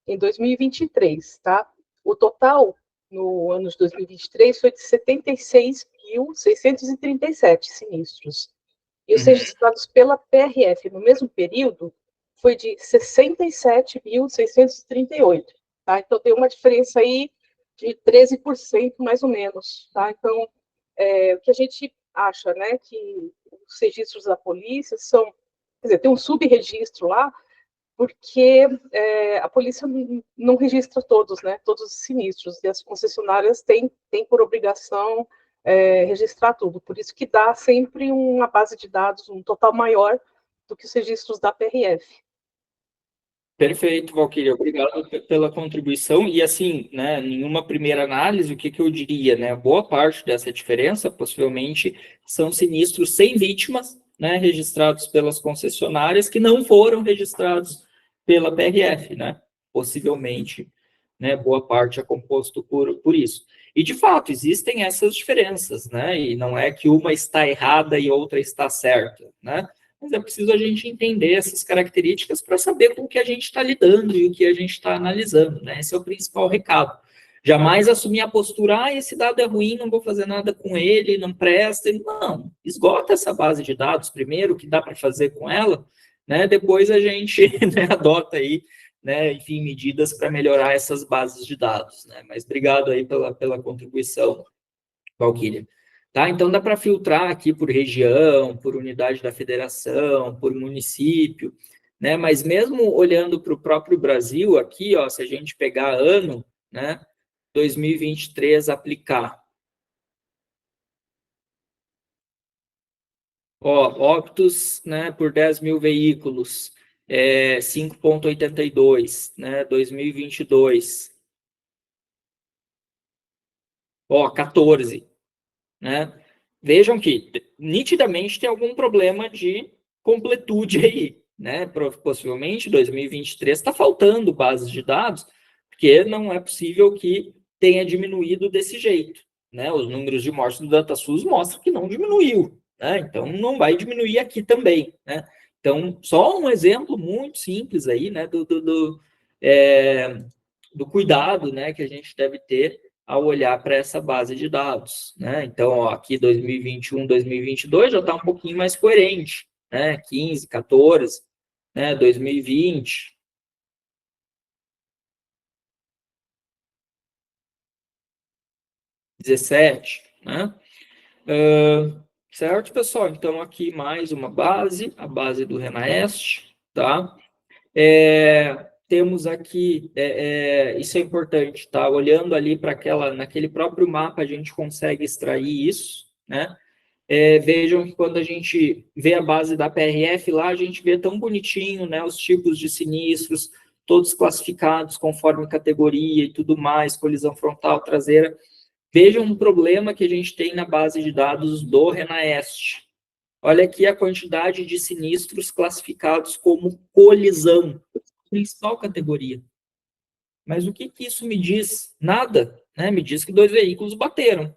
S3: em 2023, tá? O total, no ano de 2023, foi de 76.637 sinistros. E os registrados pela PRF no mesmo período foi de 67.638, tá? Então, tem uma diferença aí de 13%, mais ou menos, tá? Então, o que a gente acha, né, que os registros da polícia são, quer dizer, tem um subregistro lá, porque a polícia não registra todos, né, todos os sinistros, e as concessionárias têm por obrigação registrar tudo, por isso que dá sempre uma base de dados, um total maior do que os registros da PRF.
S1: Perfeito, Valquíria, obrigado pela contribuição, e assim, né, nenhuma primeira análise, o que eu diria, né, boa parte dessa diferença, possivelmente, são sinistros sem vítimas, né, registrados pelas concessionárias, que não foram registrados pela PRF, né, possivelmente, né, boa parte é composto por isso. E, de fato, existem essas diferenças, né, e não é que uma está errada e outra está certa, né, mas é preciso a gente entender essas características para saber com o que a gente está lidando e o que a gente está analisando, né? Esse é o principal recado. Jamais assumir a postura, esse dado é ruim, não vou fazer nada com ele, não presta. Não, esgota essa base de dados primeiro, o que dá para fazer com ela, né? Depois a gente né, adota aí, né, enfim, medidas para melhorar essas bases de dados, né? Mas obrigado aí pela contribuição, Valquíria. Tá? Então, dá para filtrar aqui por região, por unidade da federação, por município, né? Mas mesmo olhando para o próprio Brasil aqui, ó, se a gente pegar ano, né, 2023 aplicar. Ó, óbitos, né, por 10 mil veículos, 5,82, né, 2022. Ó, 14. Né? Vejam que nitidamente tem algum problema de completude aí, né? Possivelmente 2023 está faltando bases de dados, porque não é possível que tenha diminuído desse jeito, né? Os números de mortes do DataSUS mostram que não diminuiu, né? Então não vai diminuir aqui também, né? Então, só um exemplo muito simples aí, né, do cuidado, né, que a gente deve ter ao olhar para essa base de dados, né? Então, ó, aqui 2021, 2022 já está um pouquinho mais coerente, né? 15, 14, né? 2020. Né? Certo, pessoal? Então, aqui mais uma base, a base do RENAEST, tá? Temos aqui, isso é importante, tá? Olhando ali para naquele próprio mapa, a gente consegue extrair isso, né? Vejam que quando a gente vê a base da PRF lá, a gente vê tão bonitinho, né? Os tipos de sinistros, todos classificados conforme categoria e tudo mais, colisão frontal, traseira. Vejam um problema que a gente tem na base de dados do RENAEST. Olha aqui a quantidade de sinistros classificados como colisão, principal categoria. Mas o que isso me diz? Nada, né? Me diz que 2 veículos bateram,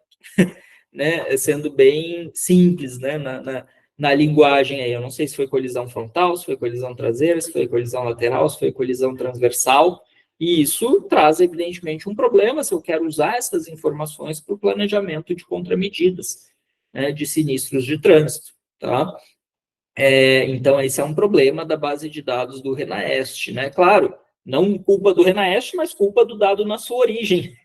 S1: né? Sendo bem simples, né? Na linguagem aí. Eu não sei se foi colisão frontal, se foi colisão traseira, se foi colisão lateral, se foi colisão transversal. E isso traz, evidentemente, um problema se eu quero usar essas informações para o planejamento de contramedidas, né, de sinistros de trânsito, tá? Então, esse é um problema da base de dados do RENAEST, né? Claro, não culpa do RENAEST, mas culpa do dado na sua origem,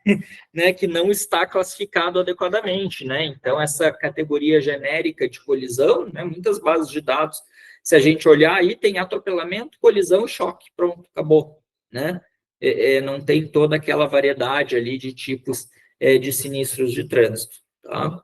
S1: né? Que não está classificado adequadamente, né? Então, essa categoria genérica de colisão, né? Muitas bases de dados, se a gente olhar aí, tem atropelamento, colisão e choque, pronto, acabou, né? Não tem toda aquela variedade ali de tipos de sinistros de trânsito, tá?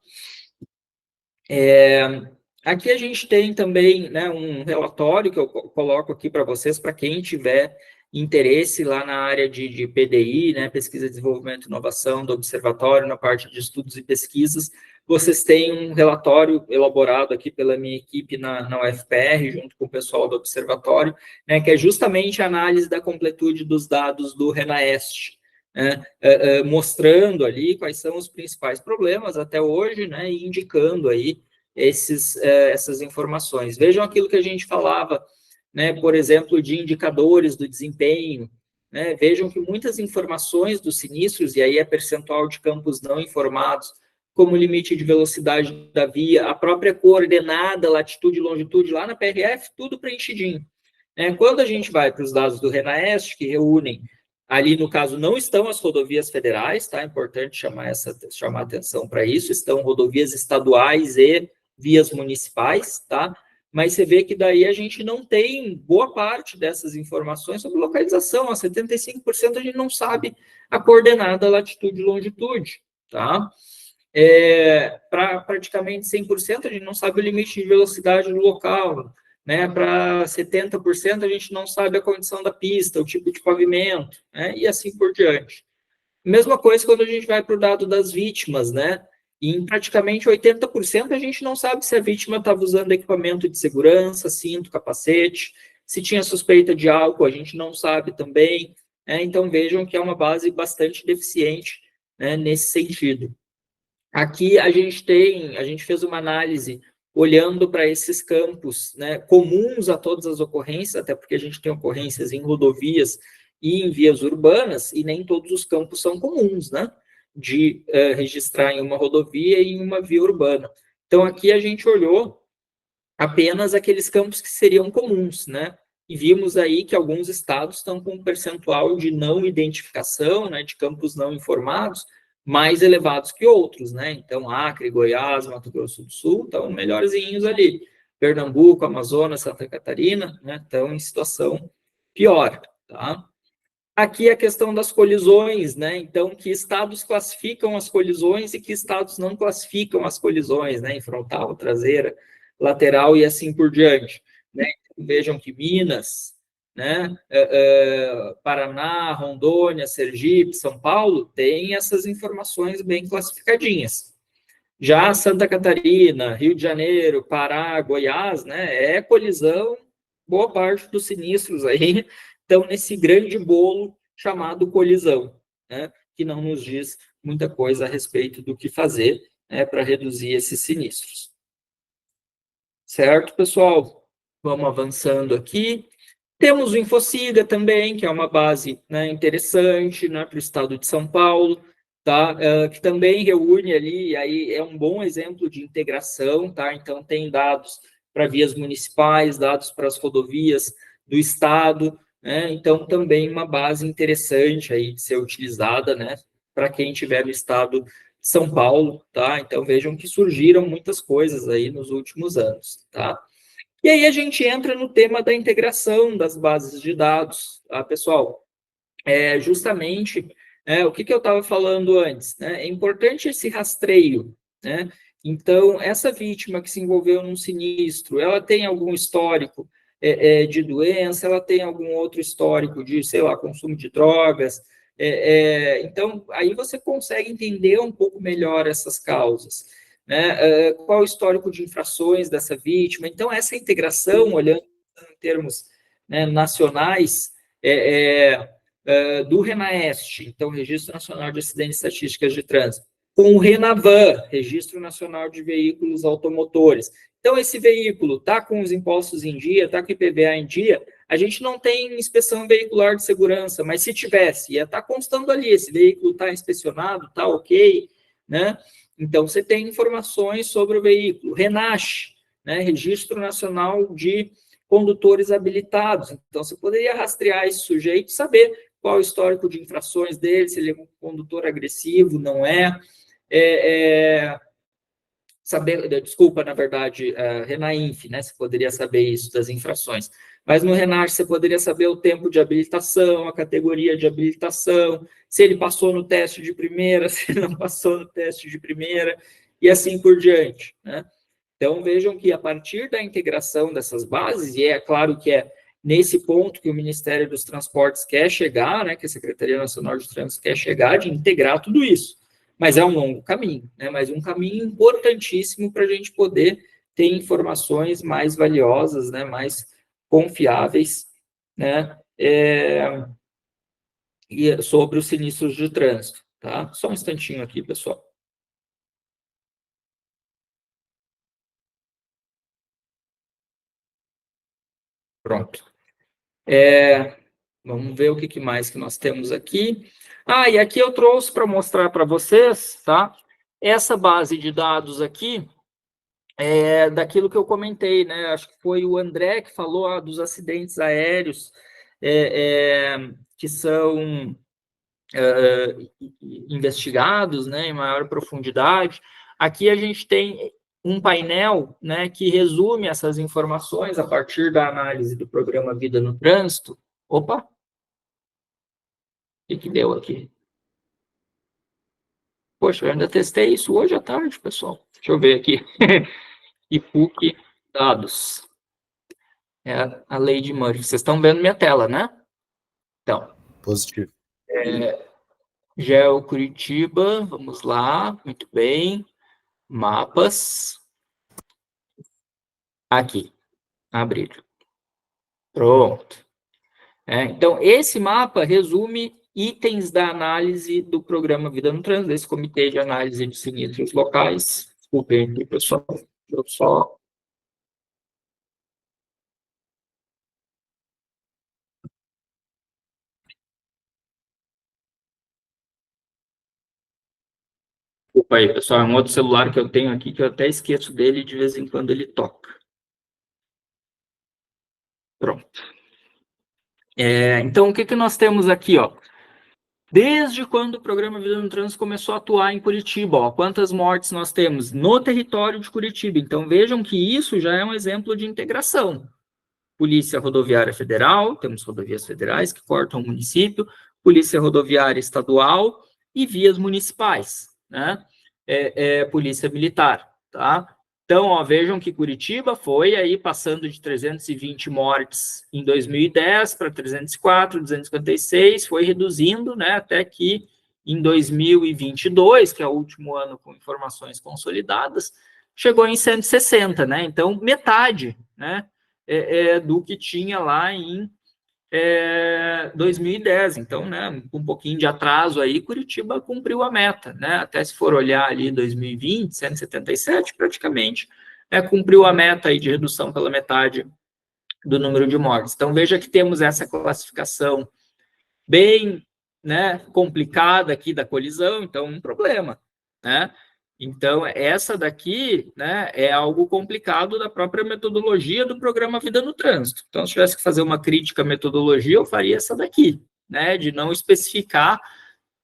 S1: Aqui a gente tem também, né, um relatório que eu coloco aqui para vocês, para quem tiver interesse lá na área de PDI, né, Pesquisa, Desenvolvimento e Inovação do Observatório, na parte de estudos e pesquisas. Vocês têm um relatório elaborado aqui pela minha equipe na UFPR, junto com o pessoal do Observatório, né, que é justamente a análise da completude dos dados do RENAEST, né, mostrando ali quais são os principais problemas até hoje, né, e indicando aí essas informações. Vejam aquilo que a gente falava, né, por exemplo, de indicadores do desempenho, né, vejam que muitas informações dos sinistros, e aí é percentual de campos não informados, como limite de velocidade da via, a própria coordenada, latitude e longitude, lá na PRF, tudo preenchidinho. Quando a gente vai para os dados do RENAEST, que reúnem, ali no caso não estão as rodovias federais, tá? É importante chamar atenção para isso, estão rodovias estaduais e vias municipais, tá? Mas você vê que daí a gente não tem boa parte dessas informações sobre localização, 75% a gente não sabe a coordenada, latitude e longitude, tá? Para praticamente 100% a gente não sabe o limite de velocidade do local, né? Para 70% a gente não sabe a condição da pista, o tipo de pavimento, né? E assim por diante. Mesma coisa quando a gente vai para o dado das vítimas, né? E em praticamente 80% a gente não sabe se a vítima estava usando equipamento de segurança, cinto, capacete, se tinha suspeita de álcool, a gente não sabe também. Então vejam que é uma base bastante deficiente, né, nesse sentido. Aqui a gente fez uma análise olhando para esses campos, né, comuns a todas as ocorrências, até porque a gente tem ocorrências em rodovias e em vias urbanas, e nem todos os campos são comuns, né? De registrar em uma rodovia e em uma via urbana. Então, aqui a gente olhou apenas aqueles campos que seriam comuns, né? E vimos aí que alguns estados estão com um percentual de não identificação, né, de campos não informados, mais elevados que outros, né? Então, Acre, Goiás, Mato Grosso do Sul estão melhorzinhos ali. Pernambuco, Amazonas, Santa Catarina, né, estão em situação pior, tá? Aqui a questão das colisões, né? Então, que estados classificam as colisões e que estados não classificam as colisões, né? Em frontal, traseira, lateral e assim por diante, né? Então, vejam que Minas, né? Paraná, Rondônia, Sergipe, São Paulo, tem essas informações bem classificadinhas. Já Santa Catarina, Rio de Janeiro, Pará, Goiás, né? É colisão, boa parte dos sinistros aí estão nesse grande bolo chamado colisão, né? Que não nos diz muita coisa a respeito do que fazer, né, para reduzir esses sinistros. Certo, pessoal? Vamos avançando aqui. Temos o Infociga também, que é uma base, né, interessante, né, para o estado de São Paulo, tá? Que também reúne ali, aí é um bom exemplo de integração, tá? Então, tem dados para vias municipais, dados para as rodovias do estado, né? Então, também uma base interessante aí de ser utilizada, né, para quem estiver no estado de São Paulo, tá? Então, vejam que surgiram muitas coisas aí nos últimos anos, tá? E aí a gente entra no tema da integração das bases de dados, tá, pessoal? Justamente, o que eu estava falando antes, né? É importante esse rastreio, né? Então, essa vítima que se envolveu num sinistro, ela tem algum histórico de doença, ela tem algum outro histórico de, sei lá, consumo de drogas. Então, aí você consegue entender um pouco melhor essas causas, né? Qual o histórico de infrações dessa vítima. Então, essa integração, olhando em termos, né, nacionais, do RENAEST, então Registro Nacional de Acidentes e Estatísticas de Trânsito, com o RENAVAN, Registro Nacional de Veículos Automotores. Então, esse veículo está com os impostos em dia, está com o IPVA em dia, a gente não tem inspeção veicular de segurança, mas se tivesse, ia estar constando ali, esse veículo está inspecionado, está ok, né? Então, você tem informações sobre o veículo. RENASH, né? Registro Nacional de Condutores Habilitados. Então, você poderia rastrear esse sujeito e saber qual o histórico de infrações dele, se ele é um condutor agressivo, não é. Saber, desculpa, na verdade, RENAINF, né? Você poderia saber isso das infrações. Mas no RENASH você poderia saber o tempo de habilitação, a categoria de habilitação, se ele passou no teste de primeira, se ele não passou no teste de primeira, e assim por diante, né? Então, vejam que a partir da integração dessas bases, e é claro que é nesse ponto que o Ministério dos Transportes quer chegar, né, que a Secretaria Nacional de Trânsito quer chegar, de integrar tudo isso. Mas é um longo caminho, né, mas um caminho importantíssimo para a gente poder ter informações mais valiosas, né, mais confiáveis, né, sobre os sinistros de trânsito, tá? Só um instantinho aqui, pessoal. Pronto. Vamos ver o que mais que nós temos aqui. E aqui eu trouxe para mostrar para vocês, tá? Essa base de dados aqui é daquilo que eu comentei, né? Acho que foi o André que falou dos acidentes aéreos que são investigados, né, em maior profundidade. Aqui a gente tem um painel, né, que resume essas informações a partir da análise do programa Vida no Trânsito. Opa! O que deu aqui? Poxa, eu ainda testei isso hoje à tarde, pessoal. Deixa eu ver aqui. IPUC dados. É a lei de Murphy. Vocês estão vendo minha tela, né? Então.
S4: Positivo.
S1: Geo Curitiba, vamos lá. Muito bem. Mapas. Aqui. Abrir. Pronto. Então, esse mapa resume itens da análise do programa Vida no Trânsito, desse comitê de análise de sinistros locais. Desculpem aqui, pessoal. Eu só... Desculpa aí, pessoal, é um outro celular que eu tenho aqui que eu até esqueço dele e de vez em quando ele toca. Pronto. Então, o que nós temos aqui, ó? Desde quando o programa Vida no Trânsito começou a atuar em Curitiba, ó, quantas mortes nós temos no território de Curitiba? Então, vejam que isso já é um exemplo de integração. Polícia Rodoviária Federal, temos rodovias federais que cortam o município, Polícia Rodoviária Estadual e vias municipais, né? Polícia Militar, tá? Então, ó, vejam que Curitiba foi aí passando de 320 mortes em 2010 para 304, 256, foi reduzindo, né, até que em 2022, que é o último ano com informações consolidadas, chegou em 160, né? Então, metade, né, do que tinha lá em 2010. Então, né, com um pouquinho de atraso aí, Curitiba cumpriu a meta, né? Até se for olhar ali 2020, 177 praticamente, cumpriu a meta aí de redução pela metade do número de mortes. Então, veja que temos essa classificação bem, né, complicada aqui da colisão, então um problema, né? Então, essa daqui, né, é algo complicado da própria metodologia do programa Vida no Trânsito. Então, se tivesse que fazer uma crítica à metodologia, eu faria essa daqui, né, de não especificar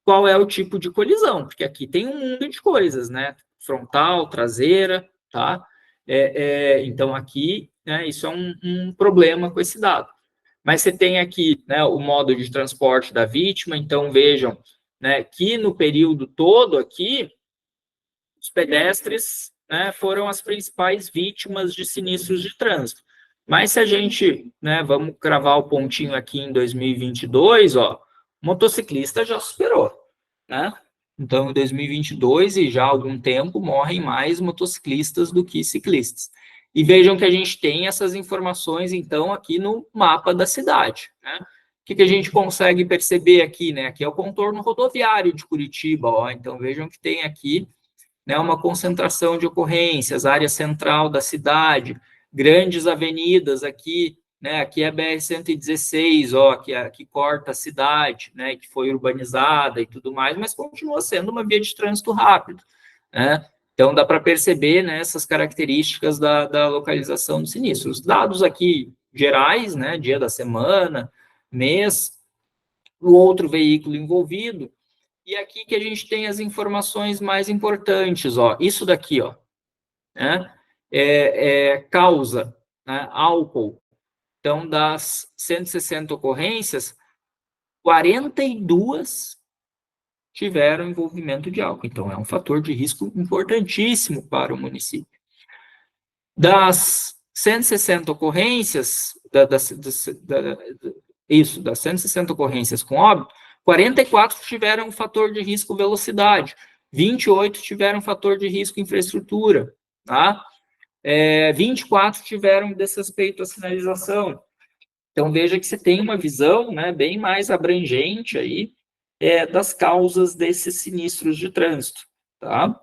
S1: qual é o tipo de colisão, porque aqui tem um mundo de coisas, né, frontal, traseira, tá? Então, aqui, né, isso é um problema com esse dado. Mas você tem aqui, né, o modo de transporte da vítima, então vejam, né, que no período todo aqui, os pedestres, né, foram as principais vítimas de sinistros de trânsito. Mas se a gente, né, vamos cravar o pontinho aqui em 2022, ó, motociclista já superou, né? Então, em 2022 e já há algum tempo, morrem mais motociclistas do que ciclistas. E vejam que a gente tem essas informações, então, aqui no mapa da cidade, né? O que a gente consegue perceber aqui, né? Aqui é o contorno rodoviário de Curitiba, ó. Então, vejam que tem aqui, né, uma concentração de ocorrências, área central da cidade, grandes avenidas aqui, né, aqui é a BR-116, ó, que corta a cidade, né, que foi urbanizada e tudo mais, mas continua sendo uma via de trânsito rápido, né? Então, dá para perceber, né, essas características da localização do sinistro. Os dados aqui gerais, né, dia da semana, mês, o outro veículo envolvido, e aqui que a gente tem as informações mais importantes, ó, isso daqui, ó, né, causa, né, álcool. Então, das 160 ocorrências, 42 tiveram envolvimento de álcool. Então, é um fator de risco importantíssimo para o município. Das 160 ocorrências, das 160 ocorrências com óbito, 44 tiveram um fator de risco velocidade, 28 tiveram fator de risco infraestrutura, tá? 24 tiveram desrespeito à sinalização. Então, veja que você tem uma visão, né, bem mais abrangente aí, das causas desses sinistros de trânsito, tá?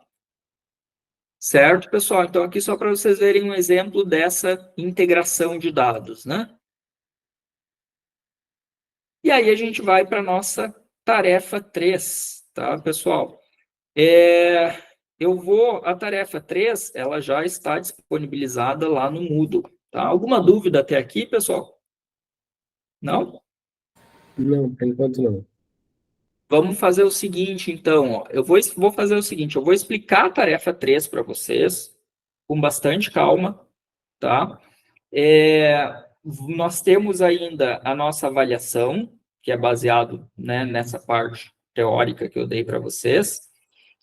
S1: Certo, pessoal? Então, aqui só para vocês verem um exemplo dessa integração de dados, né? E aí a gente vai para a nossa tarefa 3, tá, pessoal? A tarefa 3, ela já está disponibilizada lá no Moodle, tá? Alguma dúvida até aqui, pessoal? Não?
S4: Não, por enquanto não.
S1: Vamos fazer o seguinte, então, ó, eu vou fazer o seguinte, eu vou explicar a tarefa 3 para vocês, com bastante calma, tá? Nós temos ainda a nossa avaliação, que é baseado, né, nessa parte teórica que eu dei para vocês.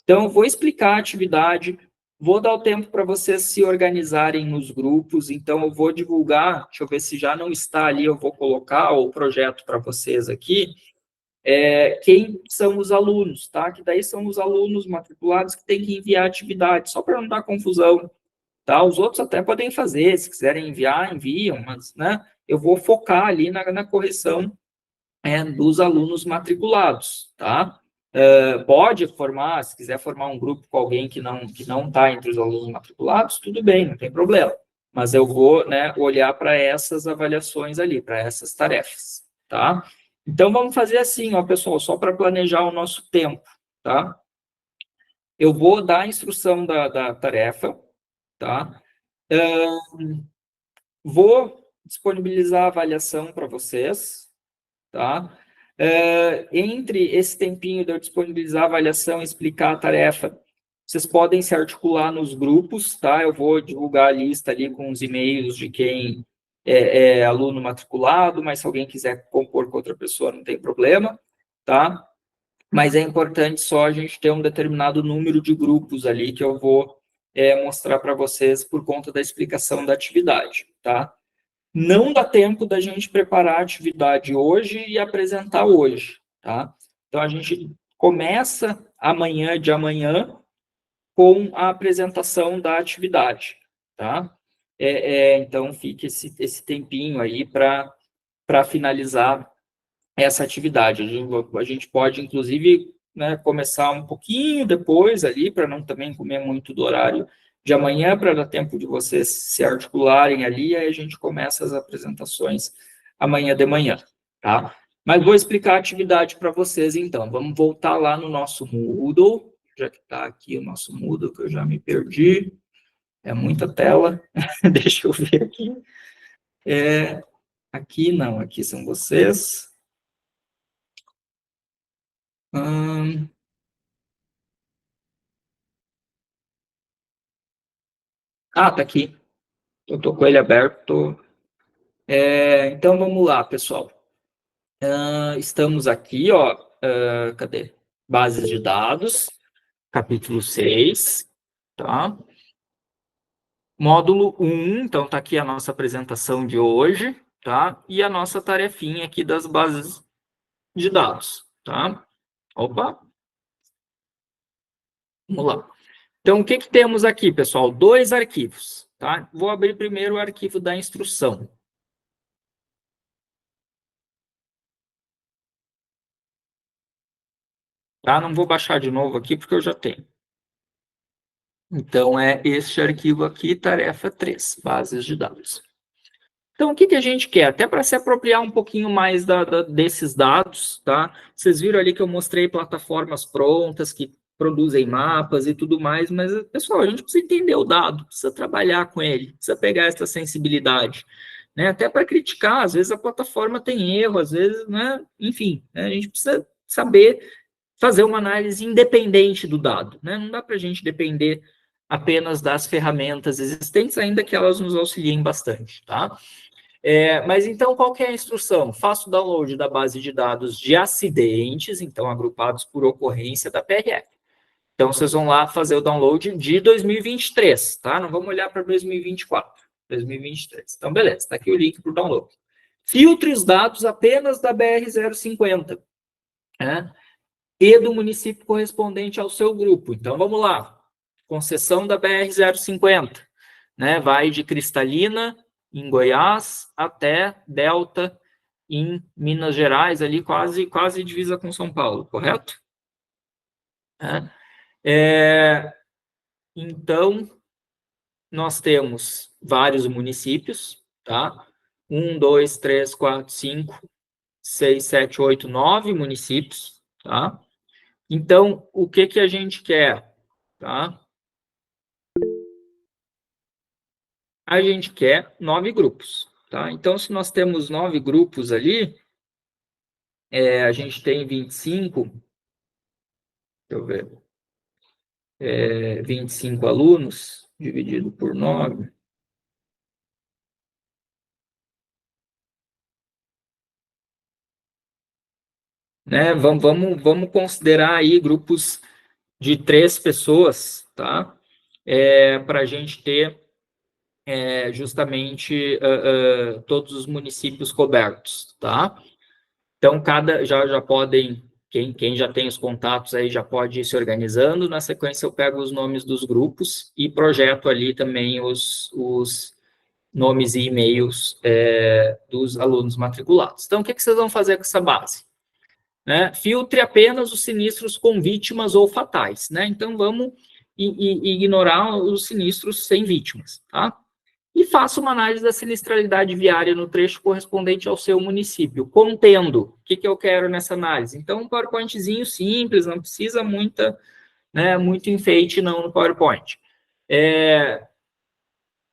S1: Então, eu vou explicar a atividade, vou dar o tempo para vocês se organizarem nos grupos, então eu vou divulgar, deixa eu ver se já não está ali, eu vou colocar o projeto para vocês aqui, quem são os alunos, tá? Que daí são os alunos matriculados que têm que enviar a atividade, só para não dar confusão, tá? Os outros até podem fazer, se quiserem enviar, enviam, mas, né, eu vou focar ali na correção dos alunos matriculados, tá? Pode formar, se quiser formar um grupo com alguém que não está entre os alunos matriculados, tudo bem, não tem problema. Mas eu vou, né, olhar para essas avaliações ali, para essas tarefas, tá? Então, vamos fazer assim, ó, pessoal, só para planejar o nosso tempo, tá? eu vou dar a instrução da tarefa, tá? Vou disponibilizar a avaliação para vocês, tá? Entre esse tempinho de eu disponibilizar a avaliação e explicar a tarefa, vocês podem se articular nos grupos, tá? Eu vou divulgar a lista ali com os e-mails de quem é aluno matriculado, mas se alguém quiser compor com outra pessoa, não tem problema, tá? Mas é importante só a gente ter um determinado número de grupos ali que eu vou mostrar para vocês por conta da explicação da atividade, tá? Não dá tempo da gente preparar a atividade hoje e apresentar hoje, tá? Então, a gente começa amanhã de amanhã com a apresentação da atividade, tá? Então, fique esse tempinho aí para finalizar essa atividade. A gente pode, inclusive, né, começar um pouquinho depois ali, para não também comer muito do horário de amanhã, para dar tempo de vocês se articularem ali, e aí a gente começa as apresentações amanhã de manhã, tá? Mas vou explicar a atividade para vocês, então. Vamos voltar lá no nosso Moodle, já que está aqui o nosso Moodle, que eu já me perdi. É muita tela. Deixa eu ver aqui. Aqui não, aqui são vocês. Tá aqui. Eu tô com ele aberto. Então, vamos lá, pessoal. Estamos aqui, ó. Cadê? Bases de dados, capítulo 6, tá? Módulo 1, então tá aqui a nossa apresentação de hoje, tá? E a nossa tarefinha aqui das bases de dados, tá? Opa! Vamos lá. Então, o que temos aqui, pessoal? 2 arquivos, tá? Vou abrir primeiro o arquivo da instrução. Tá? Não vou baixar de novo aqui, porque eu já tenho. Então, é este arquivo aqui, tarefa 3, bases de dados. Então, o que a gente quer? Até para se apropriar um pouquinho mais desses dados, tá? Vocês viram ali que eu mostrei plataformas prontas que produzem mapas e tudo mais, mas, pessoal, a gente precisa entender o dado, precisa trabalhar com ele, precisa pegar essa sensibilidade, né? Até para criticar, às vezes a plataforma tem erro, às vezes, né? Enfim, né? A gente precisa saber fazer uma análise independente do dado, né? Não dá para a gente depender apenas das ferramentas existentes, ainda que elas nos auxiliem bastante, tá? Mas então, qual que é a instrução? Faço o download da base de dados de acidentes, então agrupados por ocorrência da PRF. Então, vocês vão lá fazer o download de 2023, tá? Não vamos olhar para 2024, 2023. Então, beleza, está aqui o link para o download. Filtre os dados apenas da BR-050, né? E do município correspondente ao seu grupo. Então, vamos lá. Concessão da BR-050, né? Vai de Cristalina, em Goiás, até Delta, em Minas Gerais, ali quase divisa com São Paulo, correto? Então, nós temos vários municípios, tá? 1, 2, 3, 4, 5, 6, 7, 8, 9 municípios, tá? Então, o que a gente quer, tá? A gente quer 9 grupos, tá? Então, se nós temos 9 grupos ali, a gente tem 25, deixa eu ver, 25 alunos, dividido por 9. Né? Vamos considerar aí grupos de 3 pessoas, tá? Para a gente ter justamente todos os municípios cobertos, tá? Então, já podem, quem já tem os contatos aí já pode ir se organizando. Na sequência, eu pego os nomes dos grupos e projeto ali também os nomes e e-mails dos alunos matriculados. Então, o que vocês vão fazer com essa base? Né? Filtre apenas os sinistros com vítimas ou fatais, né? Então, vamos ignorar os sinistros sem vítimas, tá? E faça uma análise da sinistralidade viária no trecho correspondente ao seu município, contendo. O que eu quero nessa análise? Então, um PowerPointzinho simples, não precisa muita né? Muito enfeite, não no PowerPoint.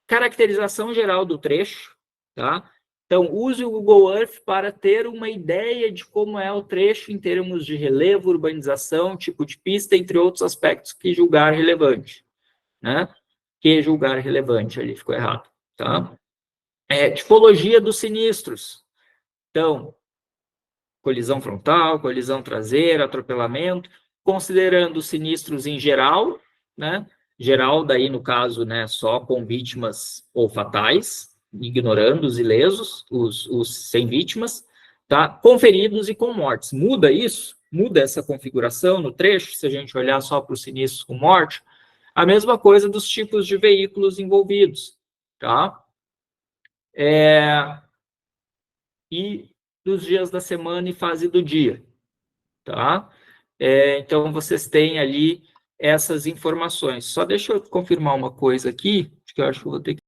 S1: Caracterização geral do trecho, tá? Então, use o Google Earth para ter uma ideia de como é o trecho em termos de relevo, urbanização, tipo de pista, entre outros aspectos que julgar relevante, né? Que julgar relevante, ali ficou errado, tá? Tipologia dos sinistros. Então, colisão frontal, colisão traseira, atropelamento, considerando os sinistros em geral, né? Geral, daí, no caso, né, só com vítimas ou fatais, ignorando os ilesos, os sem vítimas, tá? Com feridos e com mortes. Muda isso? Muda essa configuração no trecho, se a gente olhar só para os sinistros com morte? A mesma coisa dos tipos de veículos envolvidos, tá? E dos dias da semana e fase do dia, tá? Então, vocês têm ali essas informações. Só deixa eu confirmar uma coisa aqui, que eu acho que eu vou ter que